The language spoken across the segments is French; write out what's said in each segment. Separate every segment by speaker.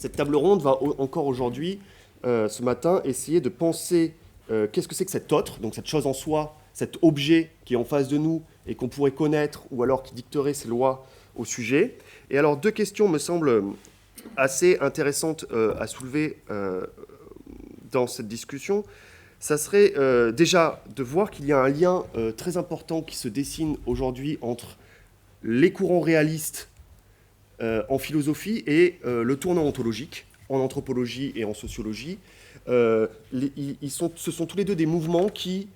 Speaker 1: Cette table ronde va encore aujourd'hui, ce matin, essayer de penser qu'est-ce que c'est que cet autre, donc cette chose en soi, cet objet qui est en face de nous et qu'on pourrait connaître ou alors qui dicterait ses lois au sujet. Et alors, deux questions me semblent assez intéressantes à soulever dans cette discussion. Ça serait déjà de voir qu'il y a un lien très important qui se dessine aujourd'hui entre les courants réalistes en philosophie et le tournant ontologique en anthropologie et en sociologie. Ce sont tous les deux des mouvements qui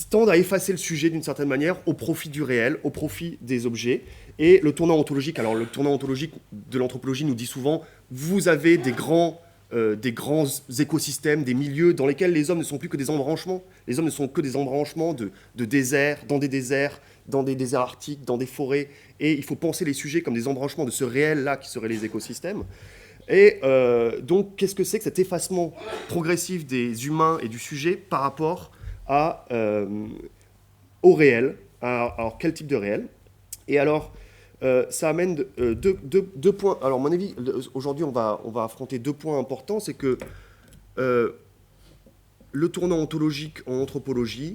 Speaker 1: tendent à effacer le sujet d'une certaine manière au profit du réel, au profit des objets. Et le tournant ontologique, alors le tournant ontologique de l'anthropologie nous dit souvent, vous avez des grands écosystèmes, des milieux dans lesquels les hommes ne sont plus que des embranchements. Les hommes ne sont que des embranchements de déserts, dans des déserts arctiques, dans des forêts. Et il faut penser les sujets comme des embranchements de ce réel-là qui seraient les écosystèmes. Et donc, qu'est-ce que c'est que cet effacement progressif des humains et du sujet par rapport au réel? Alors, quel type de réel? Et alors, ça amène deux points. Alors, à mon avis, aujourd'hui, on va affronter deux points importants. C'est que le tournant ontologique en anthropologie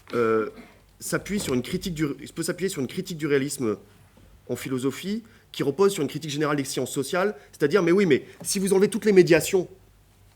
Speaker 1: peut s'appuyer sur une critique du réalisme en philosophie qui repose sur une critique générale des sciences sociales. C'est-à-dire, mais oui, mais si vous enlevez toutes les médiations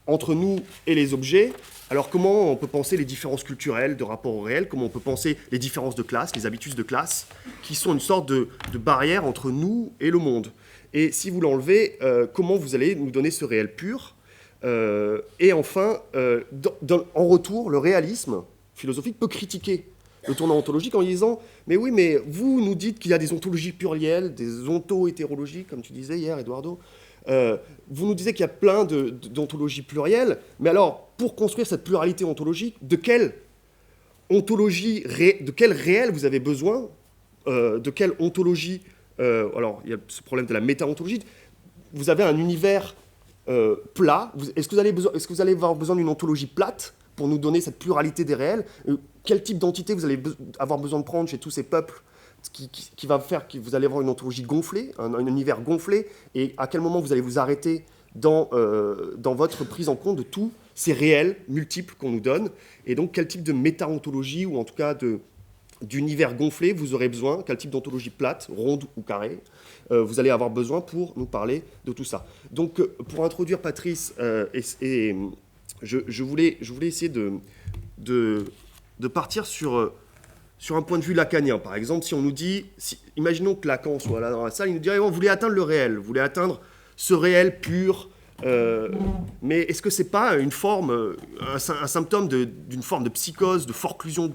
Speaker 1: entre nous et les objets, alors comment on peut penser les différences culturelles de rapport au réel, comment on peut penser les différences de classe, les habitudes de classe, qui sont une sorte de barrière entre nous et le monde. Et si vous l'enlevez, comment vous allez nous donner ce réel pur? Et enfin, en retour, le réalisme philosophique peut critiquer le tournant ontologique en disant « Mais oui, mais vous nous dites qu'il y a des ontologies plurielles, des onto-hétérologies, comme tu disais hier, Eduardo. Vous nous disiez qu'il y a plein d'ontologies plurielles, mais alors, pour construire cette pluralité ontologique, de quelle réel vous avez besoin? De quelle ontologie alors, il y a ce problème de la méta-ontologie. Vous avez un univers plat. Est-ce que vous allez avoir besoin d'une ontologie plate pour nous donner cette pluralité des réels? Quel type d'entité vous allez avoir besoin de prendre chez tous ces peuples qui va faire que vous allez avoir une ontologie gonflée, un univers gonflé, et à quel moment vous allez vous arrêter dans votre prise en compte de tous ces réels multiples qu'on nous donne, et donc quel type de méta-ontologie, ou en tout cas d'univers gonflé vous aurez besoin, quel type d'ontologie plate, ronde ou carrée, vous allez avoir besoin pour nous parler de tout ça. Donc pour introduire Patrice, je voulais essayer de partir sur un point de vue lacanien. Par exemple, si on nous dit, imaginons que Lacan soit là dans la salle, il nous dirait, on voulait atteindre le réel, vous voulez atteindre ce réel pur, mais est-ce que c'est pas une forme, un symptôme d'une forme de psychose, de forclusion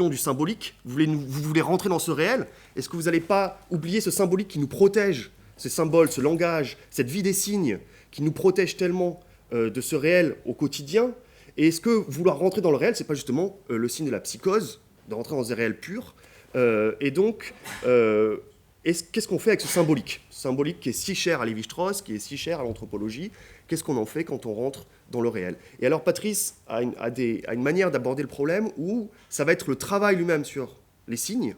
Speaker 1: du symbolique? Vous voulez rentrer dans ce réel? Est-ce que vous n'allez pas oublier ce symbolique qui nous protège, ce symbole, ce langage, cette vie des signes qui nous protège tellement de ce réel au quotidien? Et est-ce que vouloir rentrer dans le réel, c'est pas justement le signe de la psychose, de rentrer dans des réels purs? Et donc, qu'est-ce qu'on fait avec ce symbolique? Ce symbolique qui est si cher à Lévi-Strauss, qui est si cher à l'anthropologie, qu'est-ce qu'on en fait quand on rentre dans le réel? Et alors Patrice a une manière d'aborder le problème où ça va être le travail lui-même sur les signes,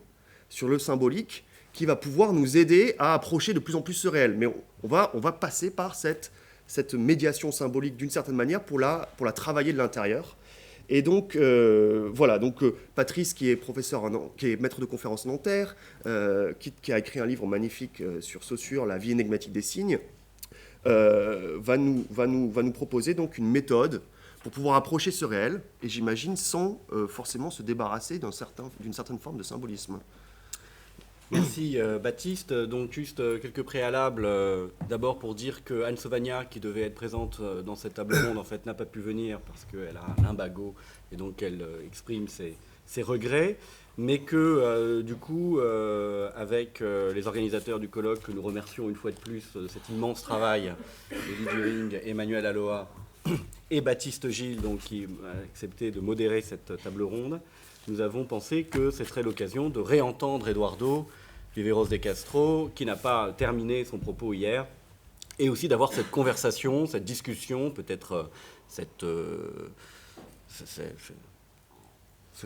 Speaker 1: sur le symbolique, qui va pouvoir nous aider à approcher de plus en plus ce réel. Mais on va passer par cette médiation symbolique d'une certaine manière pour la travailler de l'intérieur. Et donc, voilà, donc Patrice, qui est qui est maître de conférence Nanterre, qui a écrit un livre magnifique sur Saussure, La vie énigmatique des signes, va nous proposer donc une méthode pour pouvoir approcher ce réel, et j'imagine sans forcément se débarrasser d'une certaine forme de symbolisme.
Speaker 2: Merci Baptiste. Donc juste quelques préalables. D'abord pour dire que Anne Sauvagnat, qui devait être présente dans cette table ronde, en fait n'a pas pu venir parce qu'elle a un lumbago et donc elle exprime ses regrets. Mais que du coup, avec les organisateurs du colloque, que nous remercions une fois de plus de cet immense travail, Elie During, Emmanuel Aloha et Baptiste Gilles, donc, qui a accepté de modérer cette table ronde, nous avons pensé que ce serait l'occasion de réentendre Eduardo Viveros de Castro, qui n'a pas terminé son propos hier, et aussi d'avoir cette conversation, cette discussion, peut-être ce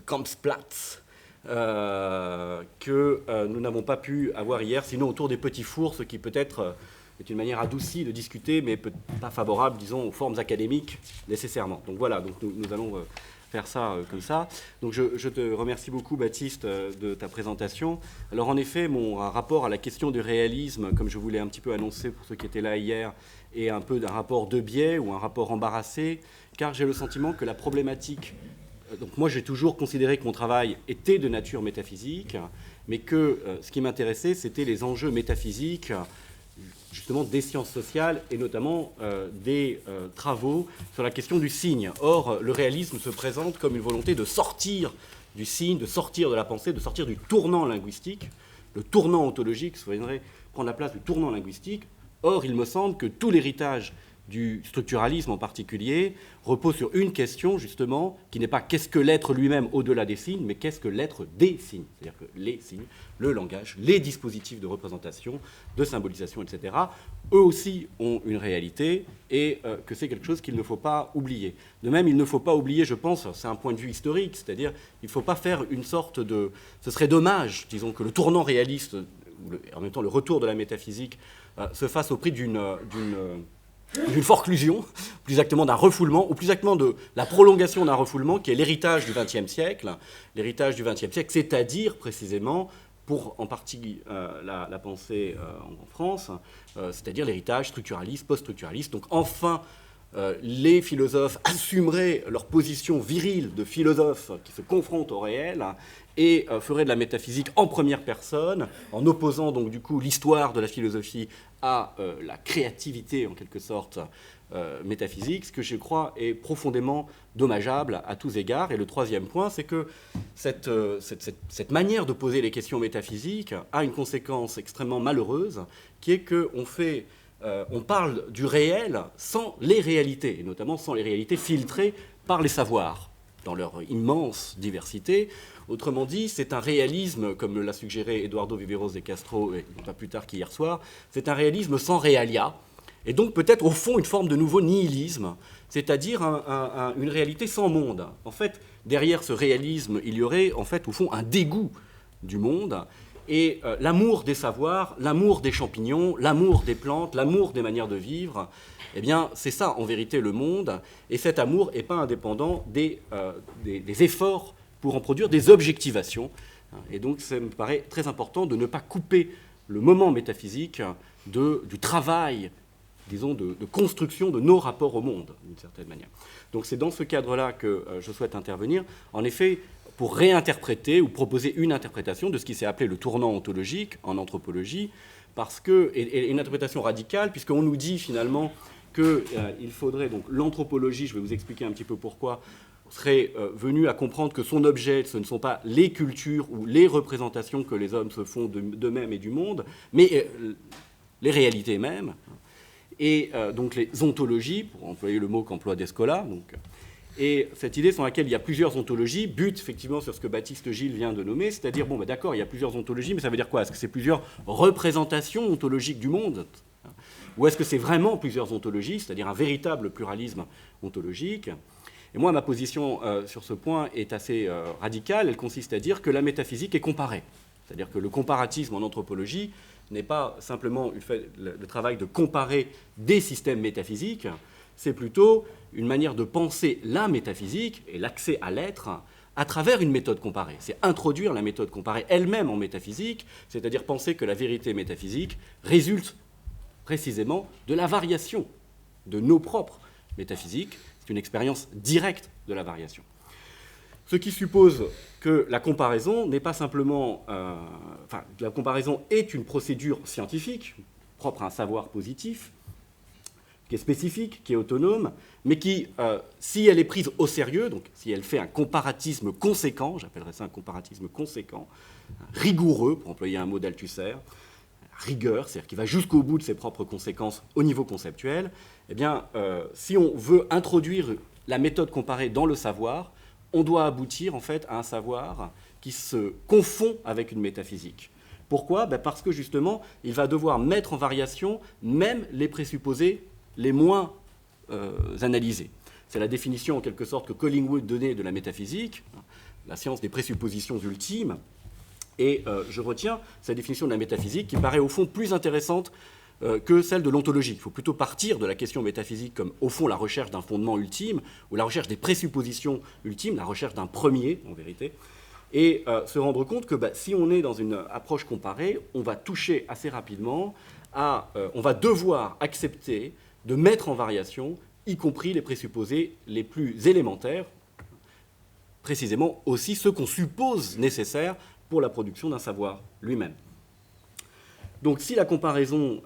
Speaker 2: Kampfplatz que nous n'avons pas pu avoir hier, sinon autour des petits fours, ce qui peut-être est une manière adoucie de discuter, mais pas favorable, disons, aux formes académiques nécessairement. Donc voilà, donc nous allons faire ça comme ça. Donc je te remercie beaucoup, Baptiste, de ta présentation. Alors en effet, mon rapport à la question du réalisme, comme je voulais un petit peu annoncer pour ceux qui étaient là hier, est un peu d'un rapport de biais ou un rapport embarrassé, car j'ai le sentiment que la problématique... Donc moi, j'ai toujours considéré que mon travail était de nature métaphysique, mais que ce qui m'intéressait, c'était les enjeux métaphysiques, justement des sciences sociales et notamment des travaux sur la question du signe. Or, le réalisme se présente comme une volonté de sortir du signe, de sortir de la pensée, de sortir du tournant linguistique, le tournant ontologique, ça viendrait prendre la place du tournant linguistique. Or, il me semble que tout l'héritage du structuralisme en particulier repose sur une question, justement, qui n'est pas qu'est-ce que l'être lui-même au-delà des signes, mais qu'est-ce que l'être des signes. C'est-à-dire que les signes, le langage, les dispositifs de représentation, de symbolisation, etc., eux aussi ont une réalité et que c'est quelque chose qu'il ne faut pas oublier. De même, il ne faut pas oublier, je pense, c'est un point de vue historique, c'est-à-dire il ne faut pas faire une sorte de... Ce serait dommage, disons, que le tournant réaliste, en même temps le retour de la métaphysique, se fasse au prix d'une forclusion, plus exactement d'un refoulement, ou plus exactement de la prolongation d'un refoulement qui est l'héritage du XXe siècle. L'héritage du XXe siècle, c'est-à-dire précisément, pour en partie la pensée en France, c'est-à-dire l'héritage structuraliste, post-structuraliste. Donc enfin, les philosophes assumeraient leur position virile de philosophes qui se confrontent au réel et feraient de la métaphysique en première personne, en opposant donc du coup l'histoire de la philosophie à la créativité en quelque sorte métaphysique, ce que je crois est profondément dommageable à tous égards. Et le troisième point, c'est que cette manière de poser les questions métaphysiques a une conséquence extrêmement malheureuse, qui est qu'on parle du réel sans les réalités, et notamment sans les réalités filtrées par les savoirs, dans leur immense diversité. Autrement dit, c'est un réalisme, comme l'a suggéré Eduardo Viveros de Castro, et pas plus tard qu'hier soir, c'est un réalisme sans réalia, et donc peut-être au fond une forme de nouveau nihilisme, c'est-à-dire une réalité sans monde. En fait, derrière ce réalisme, il y aurait en fait au fond un dégoût du monde, et l'amour des savoirs, l'amour des champignons, l'amour des plantes, l'amour des manières de vivre, eh bien c'est ça en vérité le monde, et cet amour n'est pas indépendant des efforts pour en produire des objectivations. Et donc, ça me paraît très important de ne pas couper le moment métaphysique du travail, disons, de construction de nos rapports au monde, d'une certaine manière. Donc, c'est dans ce cadre-là que je souhaite intervenir, en effet, pour réinterpréter ou proposer une interprétation de ce qui s'est appelé le tournant ontologique en anthropologie, et une interprétation radicale, puisqu'on nous dit finalement qu'il faudrait, donc l'anthropologie, je vais vous expliquer un petit peu pourquoi, serait venu à comprendre que son objet, ce ne sont pas les cultures ou les représentations que les hommes se font d'eux-mêmes et du monde, mais les réalités mêmes, et donc les ontologies, pour employer le mot qu'emploie Descola. Et cette idée sur laquelle il y a plusieurs ontologies bute effectivement sur ce que Baptiste Gilles vient de nommer, c'est-à-dire, bon, d'accord, il y a plusieurs ontologies, mais ça veut dire quoi? Est-ce que c'est plusieurs représentations ontologiques du monde? Ou est-ce que c'est vraiment plusieurs ontologies, c'est-à-dire un véritable pluralisme ontologique? Et moi, ma position sur ce point est assez radicale. Elle consiste à dire que la métaphysique est comparée. C'est-à-dire que le comparatisme en anthropologie n'est pas simplement le travail de comparer des systèmes métaphysiques, c'est plutôt une manière de penser la métaphysique et l'accès à l'être à travers une méthode comparée. C'est introduire la méthode comparée elle-même en métaphysique, c'est-à-dire penser que la vérité métaphysique résulte précisément de la variation de nos propres métaphysiques. C'est une expérience directe de la variation. Ce qui suppose que la comparaison n'est pas simplement... la comparaison est une procédure scientifique, propre à un savoir positif, qui est spécifique, qui est autonome, mais qui, si elle est prise au sérieux, donc si elle fait un comparatisme conséquent, j'appellerais ça un comparatisme conséquent, rigoureux, pour employer un mot d'Althusser, rigueur, c'est-à-dire qui va jusqu'au bout de ses propres conséquences au niveau conceptuel, eh bien, si on veut introduire la méthode comparée dans le savoir, on doit aboutir en fait à un savoir qui se confond avec une métaphysique. Pourquoi? Parce que justement, il va devoir mettre en variation même les présupposés les moins analysés. C'est la définition en quelque sorte que Collingwood donnait de la métaphysique. la science des présuppositions ultimes. Et je retiens sa définition de la métaphysique qui paraît au fond plus intéressante que celle de l'ontologie. Il faut plutôt partir de la question métaphysique comme, au fond, la recherche d'un fondement ultime, ou la recherche des présuppositions ultimes, la recherche d'un premier, en vérité, et se rendre compte que si on est dans une approche comparée, on va toucher assez rapidement on va devoir accepter de mettre en variation, y compris les présupposés les plus élémentaires, précisément aussi ceux qu'on suppose nécessaires pour la production d'un savoir lui-même. Donc si la comparaison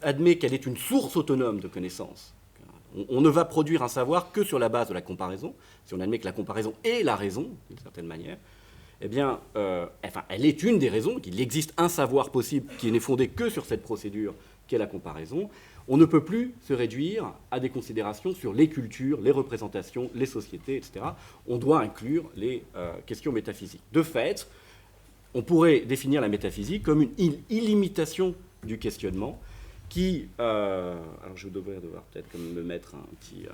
Speaker 2: admet qu'elle est une source autonome de connaissances, on ne va produire un savoir que sur la base de la comparaison, si on admet que la comparaison est la raison, d'une certaine manière, eh bien, elle est une des raisons, qu'il existe un savoir possible qui n'est fondé que sur cette procédure qu'est la comparaison. On ne peut plus se réduire à des considérations sur les cultures, les représentations, les sociétés, etc. On doit inclure les questions métaphysiques. De fait, on pourrait définir la métaphysique comme une illimitation du questionnement qui... alors je devrais devoir peut-être comme me mettre un petit...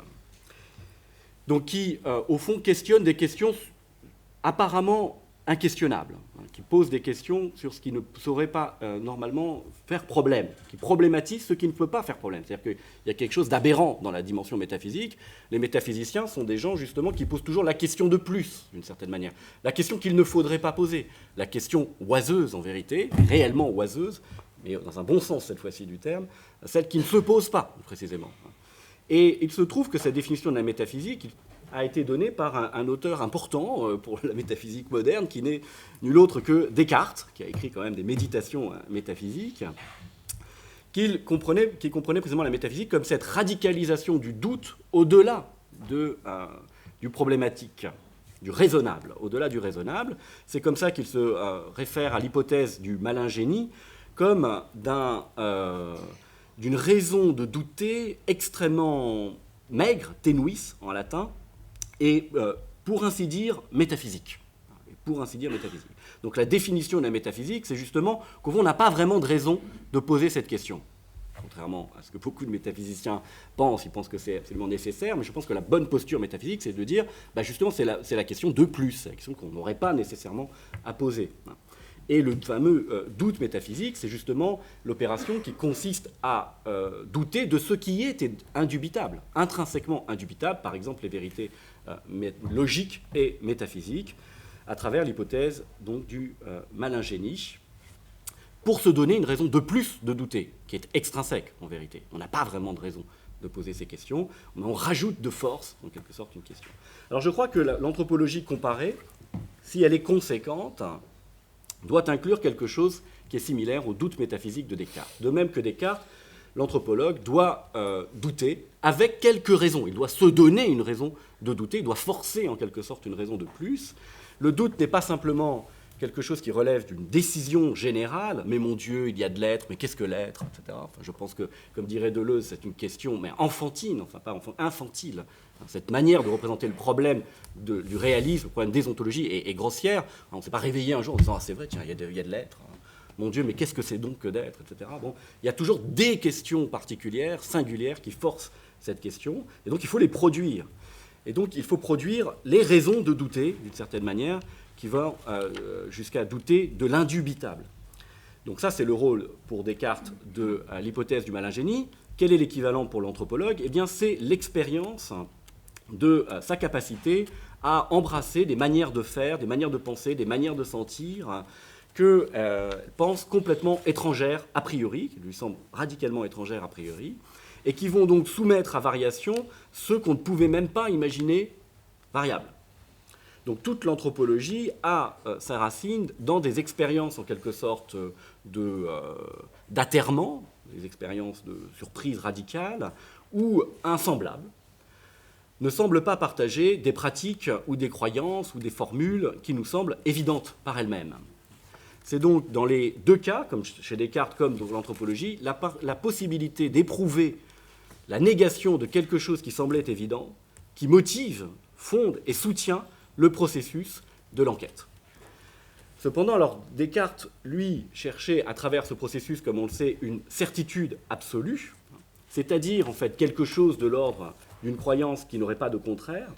Speaker 2: donc qui, au fond, questionne des questions apparemment inquestionnables, qui pose des questions sur ce qui ne saurait pas normalement faire problème, qui problématise ce qui ne peut pas faire problème. C'est-à-dire qu'il y a quelque chose d'aberrant dans la dimension métaphysique. Les métaphysiciens sont des gens justement qui posent toujours la question de plus, d'une certaine manière, la question qu'il ne faudrait pas poser, la question oiseuse en vérité, réellement oiseuse, mais dans un bon sens cette fois-ci du terme, celle qui ne se pose pas précisément. Et il se trouve que cette définition de la métaphysique a été donnée par un auteur important pour la métaphysique moderne, qui n'est nul autre que Descartes, qui a écrit quand même des méditations métaphysiques, qui comprenait précisément la métaphysique comme cette radicalisation du doute au-delà du problématique, du raisonnable, au-delà du raisonnable. C'est comme ça qu'il se réfère à l'hypothèse du malin génie comme d'une raison de douter extrêmement maigre, tenuis en latin, et pour ainsi dire métaphysique. Donc la définition de la métaphysique, c'est justement qu'au fond, on n'a pas vraiment de raison de poser cette question. Contrairement à ce que beaucoup de métaphysiciens pensent, ils pensent que c'est absolument nécessaire, mais je pense que la bonne posture métaphysique, c'est de dire, justement, c'est la question de plus, c'est la question qu'on n'aurait pas nécessairement à poser. Et le fameux doute métaphysique, c'est justement l'opération qui consiste à douter de ce qui est indubitable, intrinsèquement indubitable, par exemple les vérités logiques et métaphysiques, à travers l'hypothèse donc, du malin génie, pour se donner une raison de plus de douter, qui est extrinsèque en vérité. On n'a pas vraiment de raison de poser ces questions, mais on rajoute de force, en quelque sorte, une question. Alors je crois que l'anthropologie comparée, si elle est conséquente, doit inclure quelque chose qui est similaire au doute métaphysique de Descartes. De même que Descartes, l'anthropologue doit douter avec quelques raisons. Il doit se donner une raison de douter, il doit forcer en quelque sorte une raison de plus. Le doute n'est pas simplement quelque chose qui relève d'une décision générale, mais mon Dieu, il y a de l'être, mais qu'est-ce que l'être, etc. Enfin, je pense que, comme dirait Deleuze, c'est une question, mais enfantine, enfin pas infantile. Cette manière de représenter le problème du réalisme, le problème des ontologies est grossière. On ne s'est pas réveillé un jour en disant « Ah, c'est vrai, tiens, il y a de l'être. Mon Dieu, mais qu'est-ce que c'est donc que d'être ?» etc. Bon, il y a toujours des questions particulières, singulières, qui forcent cette question, et donc il faut les produire. Et donc il faut produire les raisons de douter, d'une certaine manière, qui vont jusqu'à douter de l'indubitable. Donc ça, c'est le rôle pour Descartes de l'hypothèse du malin génie. Quel est l'équivalent pour l'anthropologue ? Eh bien, c'est l'expérience de sa capacité à embrasser des manières de faire, des manières de penser, des manières de sentir que pense complètement étrangères a priori, qui lui semblent radicalement étrangères a priori, et qui vont donc soumettre à variation ceux qu'on ne pouvait même pas imaginer variables. Donc toute l'anthropologie a sa racine dans des expériences en quelque sorte d'atterrement, des expériences de surprise radicale, où un semblable ne semble pas partager des pratiques ou des croyances ou des formules qui nous semblent évidentes par elles-mêmes. C'est donc dans les deux cas, comme chez Descartes comme dans l'anthropologie, la possibilité d'éprouver la négation de quelque chose qui semblait évident, qui motive, fonde et soutient le processus de l'enquête. Cependant, alors, Descartes, lui, cherchait à travers ce processus, comme on le sait, une certitude absolue, c'est-à-dire en fait quelque chose de l'ordre d'une croyance qui n'aurait pas de contraire,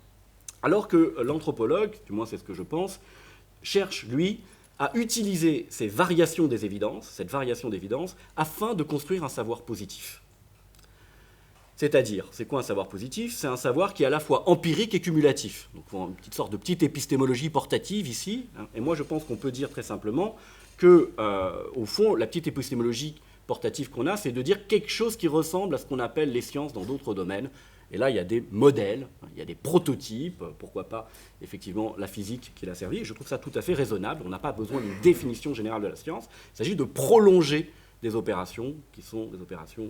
Speaker 2: Alors que l'anthropologue, du moins c'est ce que je pense, cherche, lui, à utiliser ces variations des évidences, cette variation d'évidence, afin de construire un savoir positif. C'est-à-dire, c'est quoi un savoir positif? C'est un savoir qui est à la fois empirique et cumulatif. Donc, une petite sorte de petite épistémologie portative ici. Et moi, je pense qu'on peut dire très simplement que, au fond, la petite épistémologie portative qu'on a, c'est de dire quelque chose qui ressemble à ce qu'on appelle les sciences dans d'autres domaines. Et là, il y a des modèles, il y a des prototypes, pourquoi pas, effectivement, la physique qui l'a servi. Et je trouve ça tout à fait raisonnable. On n'a pas besoin d'une définition générale de la science. Il s'agit de prolonger des opérations qui sont des opérations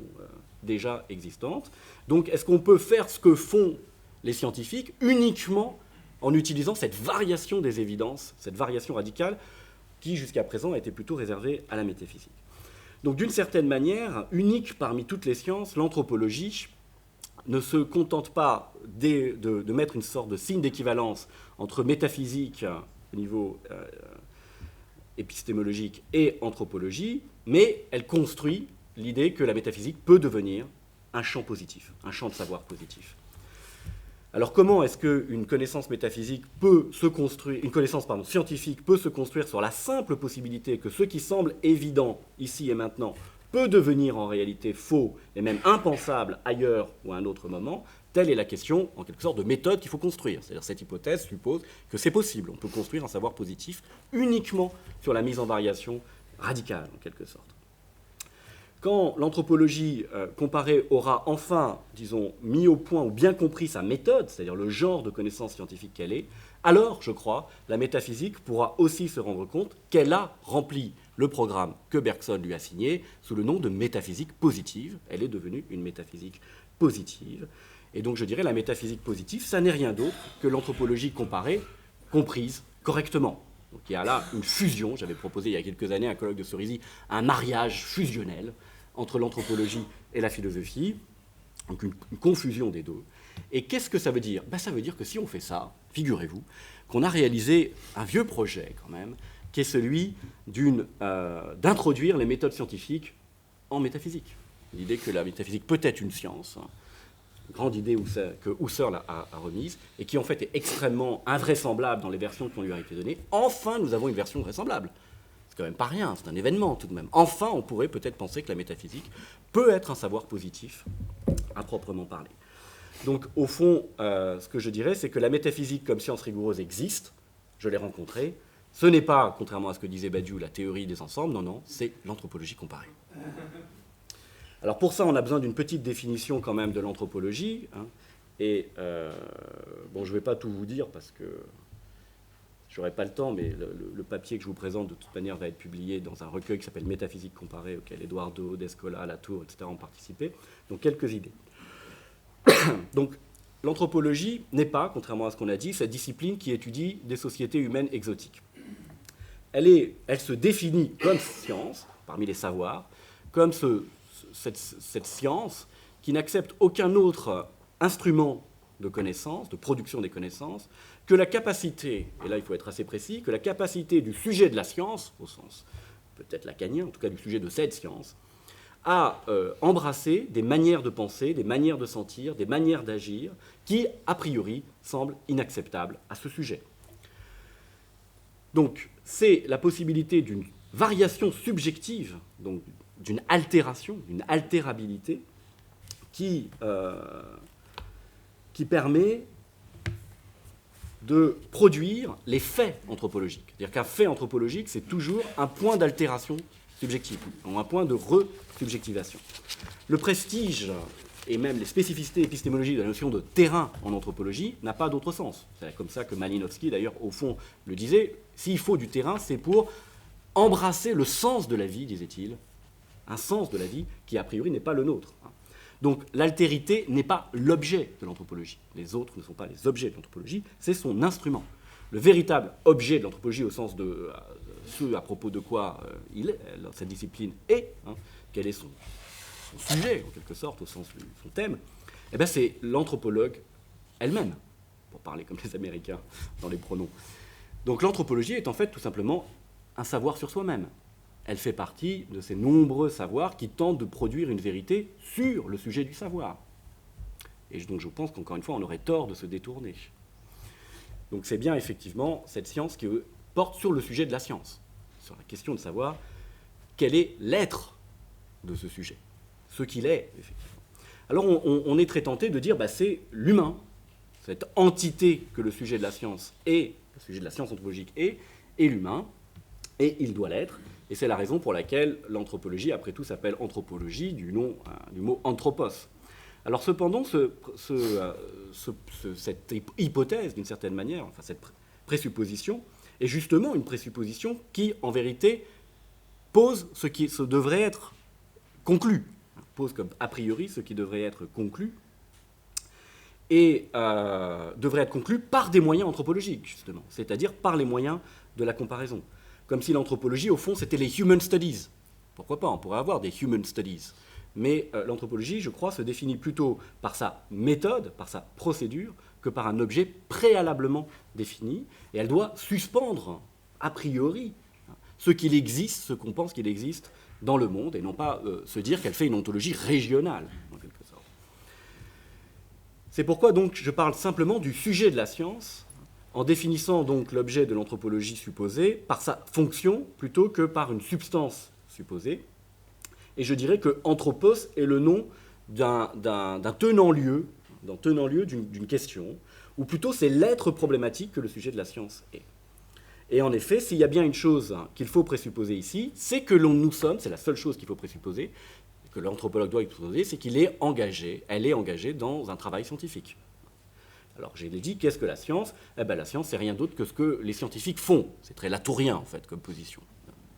Speaker 2: déjà existantes. Donc, est-ce qu'on peut faire ce que font les scientifiques uniquement en utilisant cette variation des évidences, cette variation radicale qui, jusqu'à présent, a été plutôt réservée à la métaphysique? Donc, d'une certaine manière, unique parmi toutes les sciences, l'anthropologie ne se contente pas de mettre une sorte de signe d'équivalence entre métaphysique au niveau épistémologique et anthropologie, mais elle construit l'idée que la métaphysique peut devenir un champ positif, un champ de savoir positif. Alors comment est-ce qu'une connaissance métaphysique peut se construire, une connaissance scientifique peut se construire sur la simple possibilité que ce qui semble évident ici et maintenant peut devenir en réalité faux et même impensable ailleurs ou à un autre moment? Telle est la question, en quelque sorte, de méthode qu'il faut construire. C'est-à-dire cette hypothèse suppose que c'est possible. On peut construire un savoir positif uniquement sur la mise en variation radicale, en quelque sorte. Quand l'anthropologie comparée aura enfin, disons, mis au point ou bien compris sa méthode, c'est-à-dire le genre de connaissance scientifique qu'elle est, alors, je crois, la métaphysique pourra aussi se rendre compte qu'elle a rempli le programme que Bergson lui a signé sous le nom de métaphysique positive. Elle est devenue une métaphysique positive. Et donc, je dirais, la métaphysique positive, ça n'est rien d'autre que l'anthropologie comparée, comprise correctement. Donc, il y a là une fusion. J'avais proposé il y a quelques années à un colloque de Cerisy un mariage fusionnel entre l'anthropologie et la philosophie, donc une confusion des deux. Et qu'est-ce que ça veut dire? Ça veut dire que si on fait ça, figurez-vous, qu'on a réalisé un vieux projet quand même, qui est celui d'introduire les méthodes scientifiques en métaphysique. L'idée que la métaphysique peut être une science, grande idée que Husserl a remise, et qui en fait est extrêmement invraisemblable dans les versions qui ont lui été données. Enfin, nous avons une version vraisemblable. C'est quand même pas rien, c'est un événement tout de même. Enfin, on pourrait peut-être penser que la métaphysique peut être un savoir positif, à proprement parler. Donc, au fond, ce que je dirais, c'est que la métaphysique comme science rigoureuse existe, je l'ai rencontrée. Ce n'est pas, contrairement à ce que disait Badiou, la théorie des ensembles, non, c'est l'anthropologie comparée. Alors pour ça, on a besoin d'une petite définition quand même de l'anthropologie. Et je ne vais pas tout vous dire parce que je n'aurai pas le temps, mais le papier que je vous présente de toute manière va être publié dans un recueil qui s'appelle Métaphysique comparée, auquel Eduardo, Descola, Latour, etc. ont participé. Donc quelques idées. Donc l'anthropologie n'est pas, contrairement à ce qu'on a dit, cette discipline qui étudie des sociétés humaines exotiques. Elle se définit comme science, parmi les savoirs, comme cette science qui n'accepte aucun autre instrument de connaissance, de production des connaissances, que la capacité, et là il faut être assez précis, que la capacité du sujet de la science, au sens peut-être lacanien, en tout cas du sujet de cette science, à embrasser des manières de penser, des manières de sentir, des manières d'agir, qui, a priori, semblent inacceptables à ce sujet. Donc, c'est la possibilité d'une variation subjective, donc d'une altération, d'une altérabilité, qui permet de produire les faits anthropologiques. C'est-à-dire qu'un fait anthropologique, c'est toujours un point d'altération subjective, ou un point de re-subjectivation. Le prestige et même les spécificités épistémologiques de la notion de terrain en anthropologie n'a pas d'autre sens. C'est comme ça que Malinowski, d'ailleurs, au fond, le disait. S'il faut du terrain, c'est pour embrasser le sens de la vie, disait-il, un sens de la vie qui, a priori, n'est pas le nôtre. Donc l'altérité n'est pas l'objet de l'anthropologie. Les autres ne sont pas les objets de l'anthropologie, c'est son instrument. Le véritable objet de l'anthropologie au sens de ce à propos de quoi cette discipline est, quel est son sujet, en quelque sorte, au sens de son thème, c'est l'anthropologue elle-même, pour parler comme les Américains dans les pronoms. Donc l'anthropologie est en fait tout simplement un savoir sur soi-même. Elle fait partie de ces nombreux savoirs qui tentent de produire une vérité sur le sujet du savoir. Et donc je pense qu'encore une fois, on aurait tort de se détourner. Donc c'est bien effectivement cette science qui porte sur le sujet de la science, sur la question de savoir quel est l'être de ce sujet, ce qu'il est, effectivement. Alors on est très tenté de dire c'est l'humain, cette entité que le sujet de la science est, le sujet de la science anthropologique est l'humain, et il doit l'être. Et c'est la raison pour laquelle l'anthropologie, après tout, s'appelle anthropologie, du mot anthropos. Alors cependant, cette hypothèse, d'une certaine manière, enfin cette présupposition, est justement une présupposition qui, en vérité, pose ce qui devrait être conclu, pose comme a priori ce qui devrait être conclu, et devrait être conclu par des moyens anthropologiques, justement, c'est-à-dire par les moyens de la comparaison. Comme si l'anthropologie, au fond, c'était les human studies. Pourquoi pas, on pourrait avoir des human studies. Mais l'anthropologie, je crois, se définit plutôt par sa méthode, par sa procédure, que par un objet préalablement défini. Et elle doit suspendre, a priori, ce qu'il existe, ce qu'on pense qu'il existe dans le monde, et non pas se dire qu'elle fait une ontologie régionale, en quelque sorte. C'est pourquoi, donc, je parle simplement du sujet de la science, en définissant donc l'objet de l'anthropologie supposée par sa fonction plutôt que par une substance supposée. Et je dirais que anthropos est le nom d'un tenant-lieu, d'une question, ou plutôt c'est l'être problématique que le sujet de la science est. Et en effet, s'il y a bien une chose qu'il faut présupposer ici, c'est que nous sommes, c'est la seule chose qu'il faut présupposer, que l'anthropologue doit présupposer, c'est qu'elle est engagée dans un travail scientifique. Alors, j'ai dit, qu'est-ce que la science ? La science, c'est rien d'autre que ce que les scientifiques font. C'est très latourien, en fait, comme position.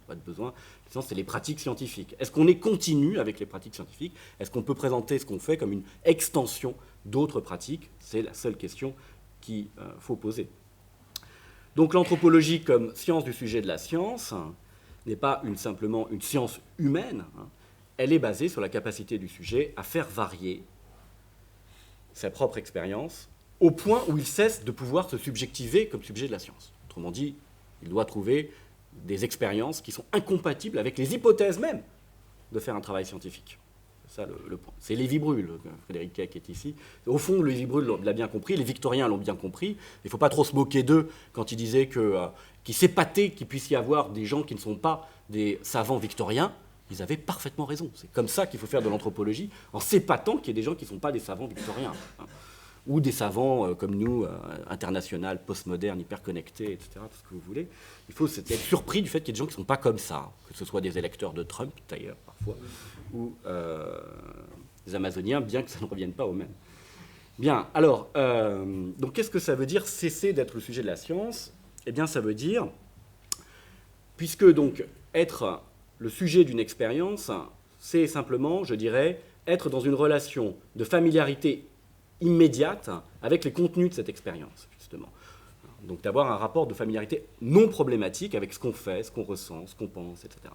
Speaker 2: Pas de besoin. La science, c'est les pratiques scientifiques. Est-ce qu'on est continu avec les pratiques scientifiques ? Est-ce qu'on peut présenter ce qu'on fait comme une extension d'autres pratiques ? C'est la seule question qu'il faut poser. Donc, l'anthropologie comme science du sujet de la science n'est pas simplement une science humaine. Elle est basée sur la capacité du sujet à faire varier sa propre expérience au point où il cesse de pouvoir se subjectiver comme sujet de la science. Autrement dit, il doit trouver des expériences qui sont incompatibles avec les hypothèses même de faire un travail scientifique. C'est ça le point. C'est Lévi-Bruhl, Frédéric Keck est ici. Au fond, Lévi-Bruhl l'a bien compris, les victoriens l'ont bien compris. Il ne faut pas trop se moquer d'eux quand ils disaient qu'ils s'épataient qu'il puisse y avoir des gens qui ne sont pas des savants victoriens. Ils avaient parfaitement raison. C'est comme ça qu'il faut faire de l'anthropologie, en s'épatant qu'il y ait des gens qui ne sont pas des savants victoriens. Ou des savants comme nous, international, postmodernes, hyper connectés, etc., tout ce que vous voulez. Il faut être surpris du fait qu'il y ait des gens qui ne sont pas comme ça, que ce soit des électeurs de Trump, d'ailleurs, parfois, ou des Amazoniens, bien que ça ne revienne pas au même. Bien, alors, donc qu'est-ce que ça veut dire cesser d'être le sujet de la science ? Eh bien, ça veut dire, puisque donc être le sujet d'une expérience, c'est simplement, je dirais, être dans une relation de familiarité immédiate avec les contenus de cette expérience, justement. Donc d'avoir un rapport de familiarité non problématique avec ce qu'on fait, ce qu'on ressent, ce qu'on pense, etc.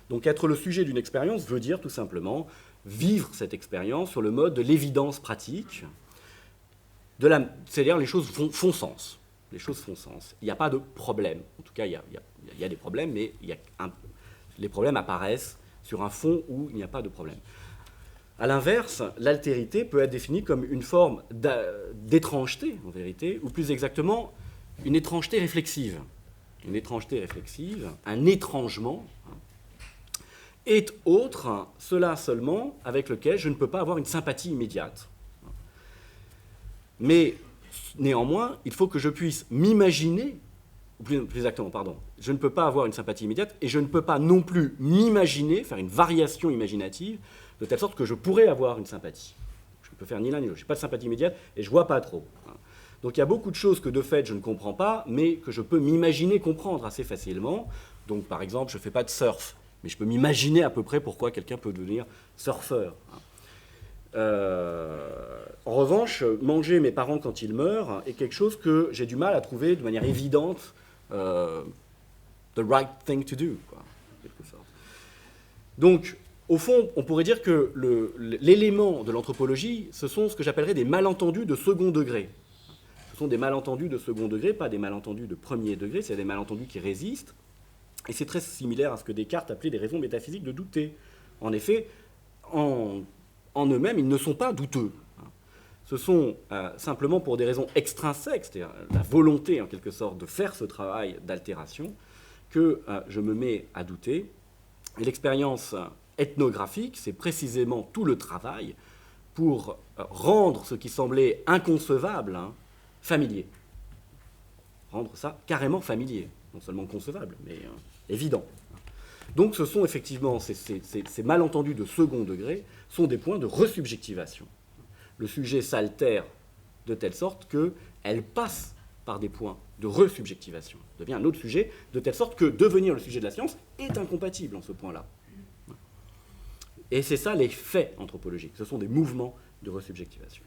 Speaker 2: Donc être le sujet d'une expérience veut dire tout simplement vivre cette expérience sur le mode de l'évidence pratique, c'est-à-dire les choses font sens. Les choses font sens. Il n'y a pas de problème. En tout cas, il y a des problèmes, mais les problèmes apparaissent sur un fond où il n'y a pas de problème. A l'inverse, l'altérité peut être définie comme une forme d'étrangeté, en vérité, ou plus exactement, une étrangeté réflexive. Une étrangeté réflexive, un étrangement, est autre, cela seulement, avec lequel je ne peux pas avoir une sympathie immédiate. Mais, néanmoins, il faut que je puisse m'imaginer, ou plus exactement, pardon, je ne peux pas avoir une sympathie immédiate, et je ne peux pas non plus m'imaginer, faire une variation imaginative, de telle sorte que je pourrais avoir une sympathie. Je ne peux faire ni l'un ni l'autre. Je n'ai pas de sympathie immédiate et je ne vois pas trop. Donc il y a beaucoup de choses que de fait je ne comprends pas, mais que je peux m'imaginer comprendre assez facilement. Donc par exemple, je ne fais pas de surf, mais je peux m'imaginer à peu près pourquoi quelqu'un peut devenir surfeur. En revanche, manger mes parents quand ils meurent est quelque chose que j'ai du mal à trouver de manière évidente the right thing to do, quoi, en quelque sorte. Donc, au fond, on pourrait dire que l'élément de l'anthropologie, ce sont ce que j'appellerais des malentendus de second degré. Ce sont des malentendus de second degré, pas des malentendus de premier degré, c'est des malentendus qui résistent. Et c'est très similaire à ce que Descartes appelait des raisons métaphysiques de douter. En effet, en eux-mêmes, ils ne sont pas douteux. ce sont simplement pour des raisons extrinsèques, c'est-à-dire la volonté en quelque sorte de faire ce travail d'altération, que je me mets à douter. Et l'expérience ethnographique, c'est précisément tout le travail pour rendre ce qui semblait inconcevable familier. Rendre ça carrément familier, non seulement concevable, mais évident. Donc ce sont effectivement, ces malentendus de second degré sont des points de resubjectivation. Le sujet s'altère de telle sorte qu'elle passe par des points de resubjectivation, devient un autre sujet, de telle sorte que devenir le sujet de la science est incompatible en ce point-là. Et c'est ça les faits anthropologiques, ce sont des mouvements de resubjectivation.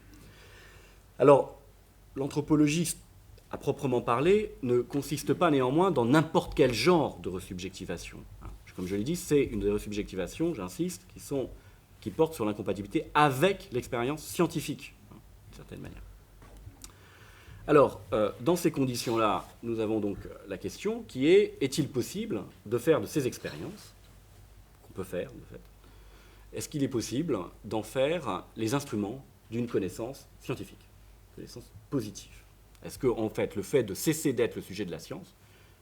Speaker 2: Alors, l'anthropologie, à proprement parler, ne consiste pas néanmoins dans n'importe quel genre de resubjectivation. Comme je l'ai dit, c'est une resubjectivation, j'insiste, qui porte sur l'incompatibilité avec l'expérience scientifique, d'une certaine manière. Alors, dans ces conditions-là, nous avons donc la question qui est, est-il possible de faire de ces expériences, qu'on peut faire, de fait, est-ce qu'il est possible d'en faire les instruments d'une connaissance scientifique, connaissance positive? Est-ce que, en fait, le fait de cesser d'être le sujet de la science,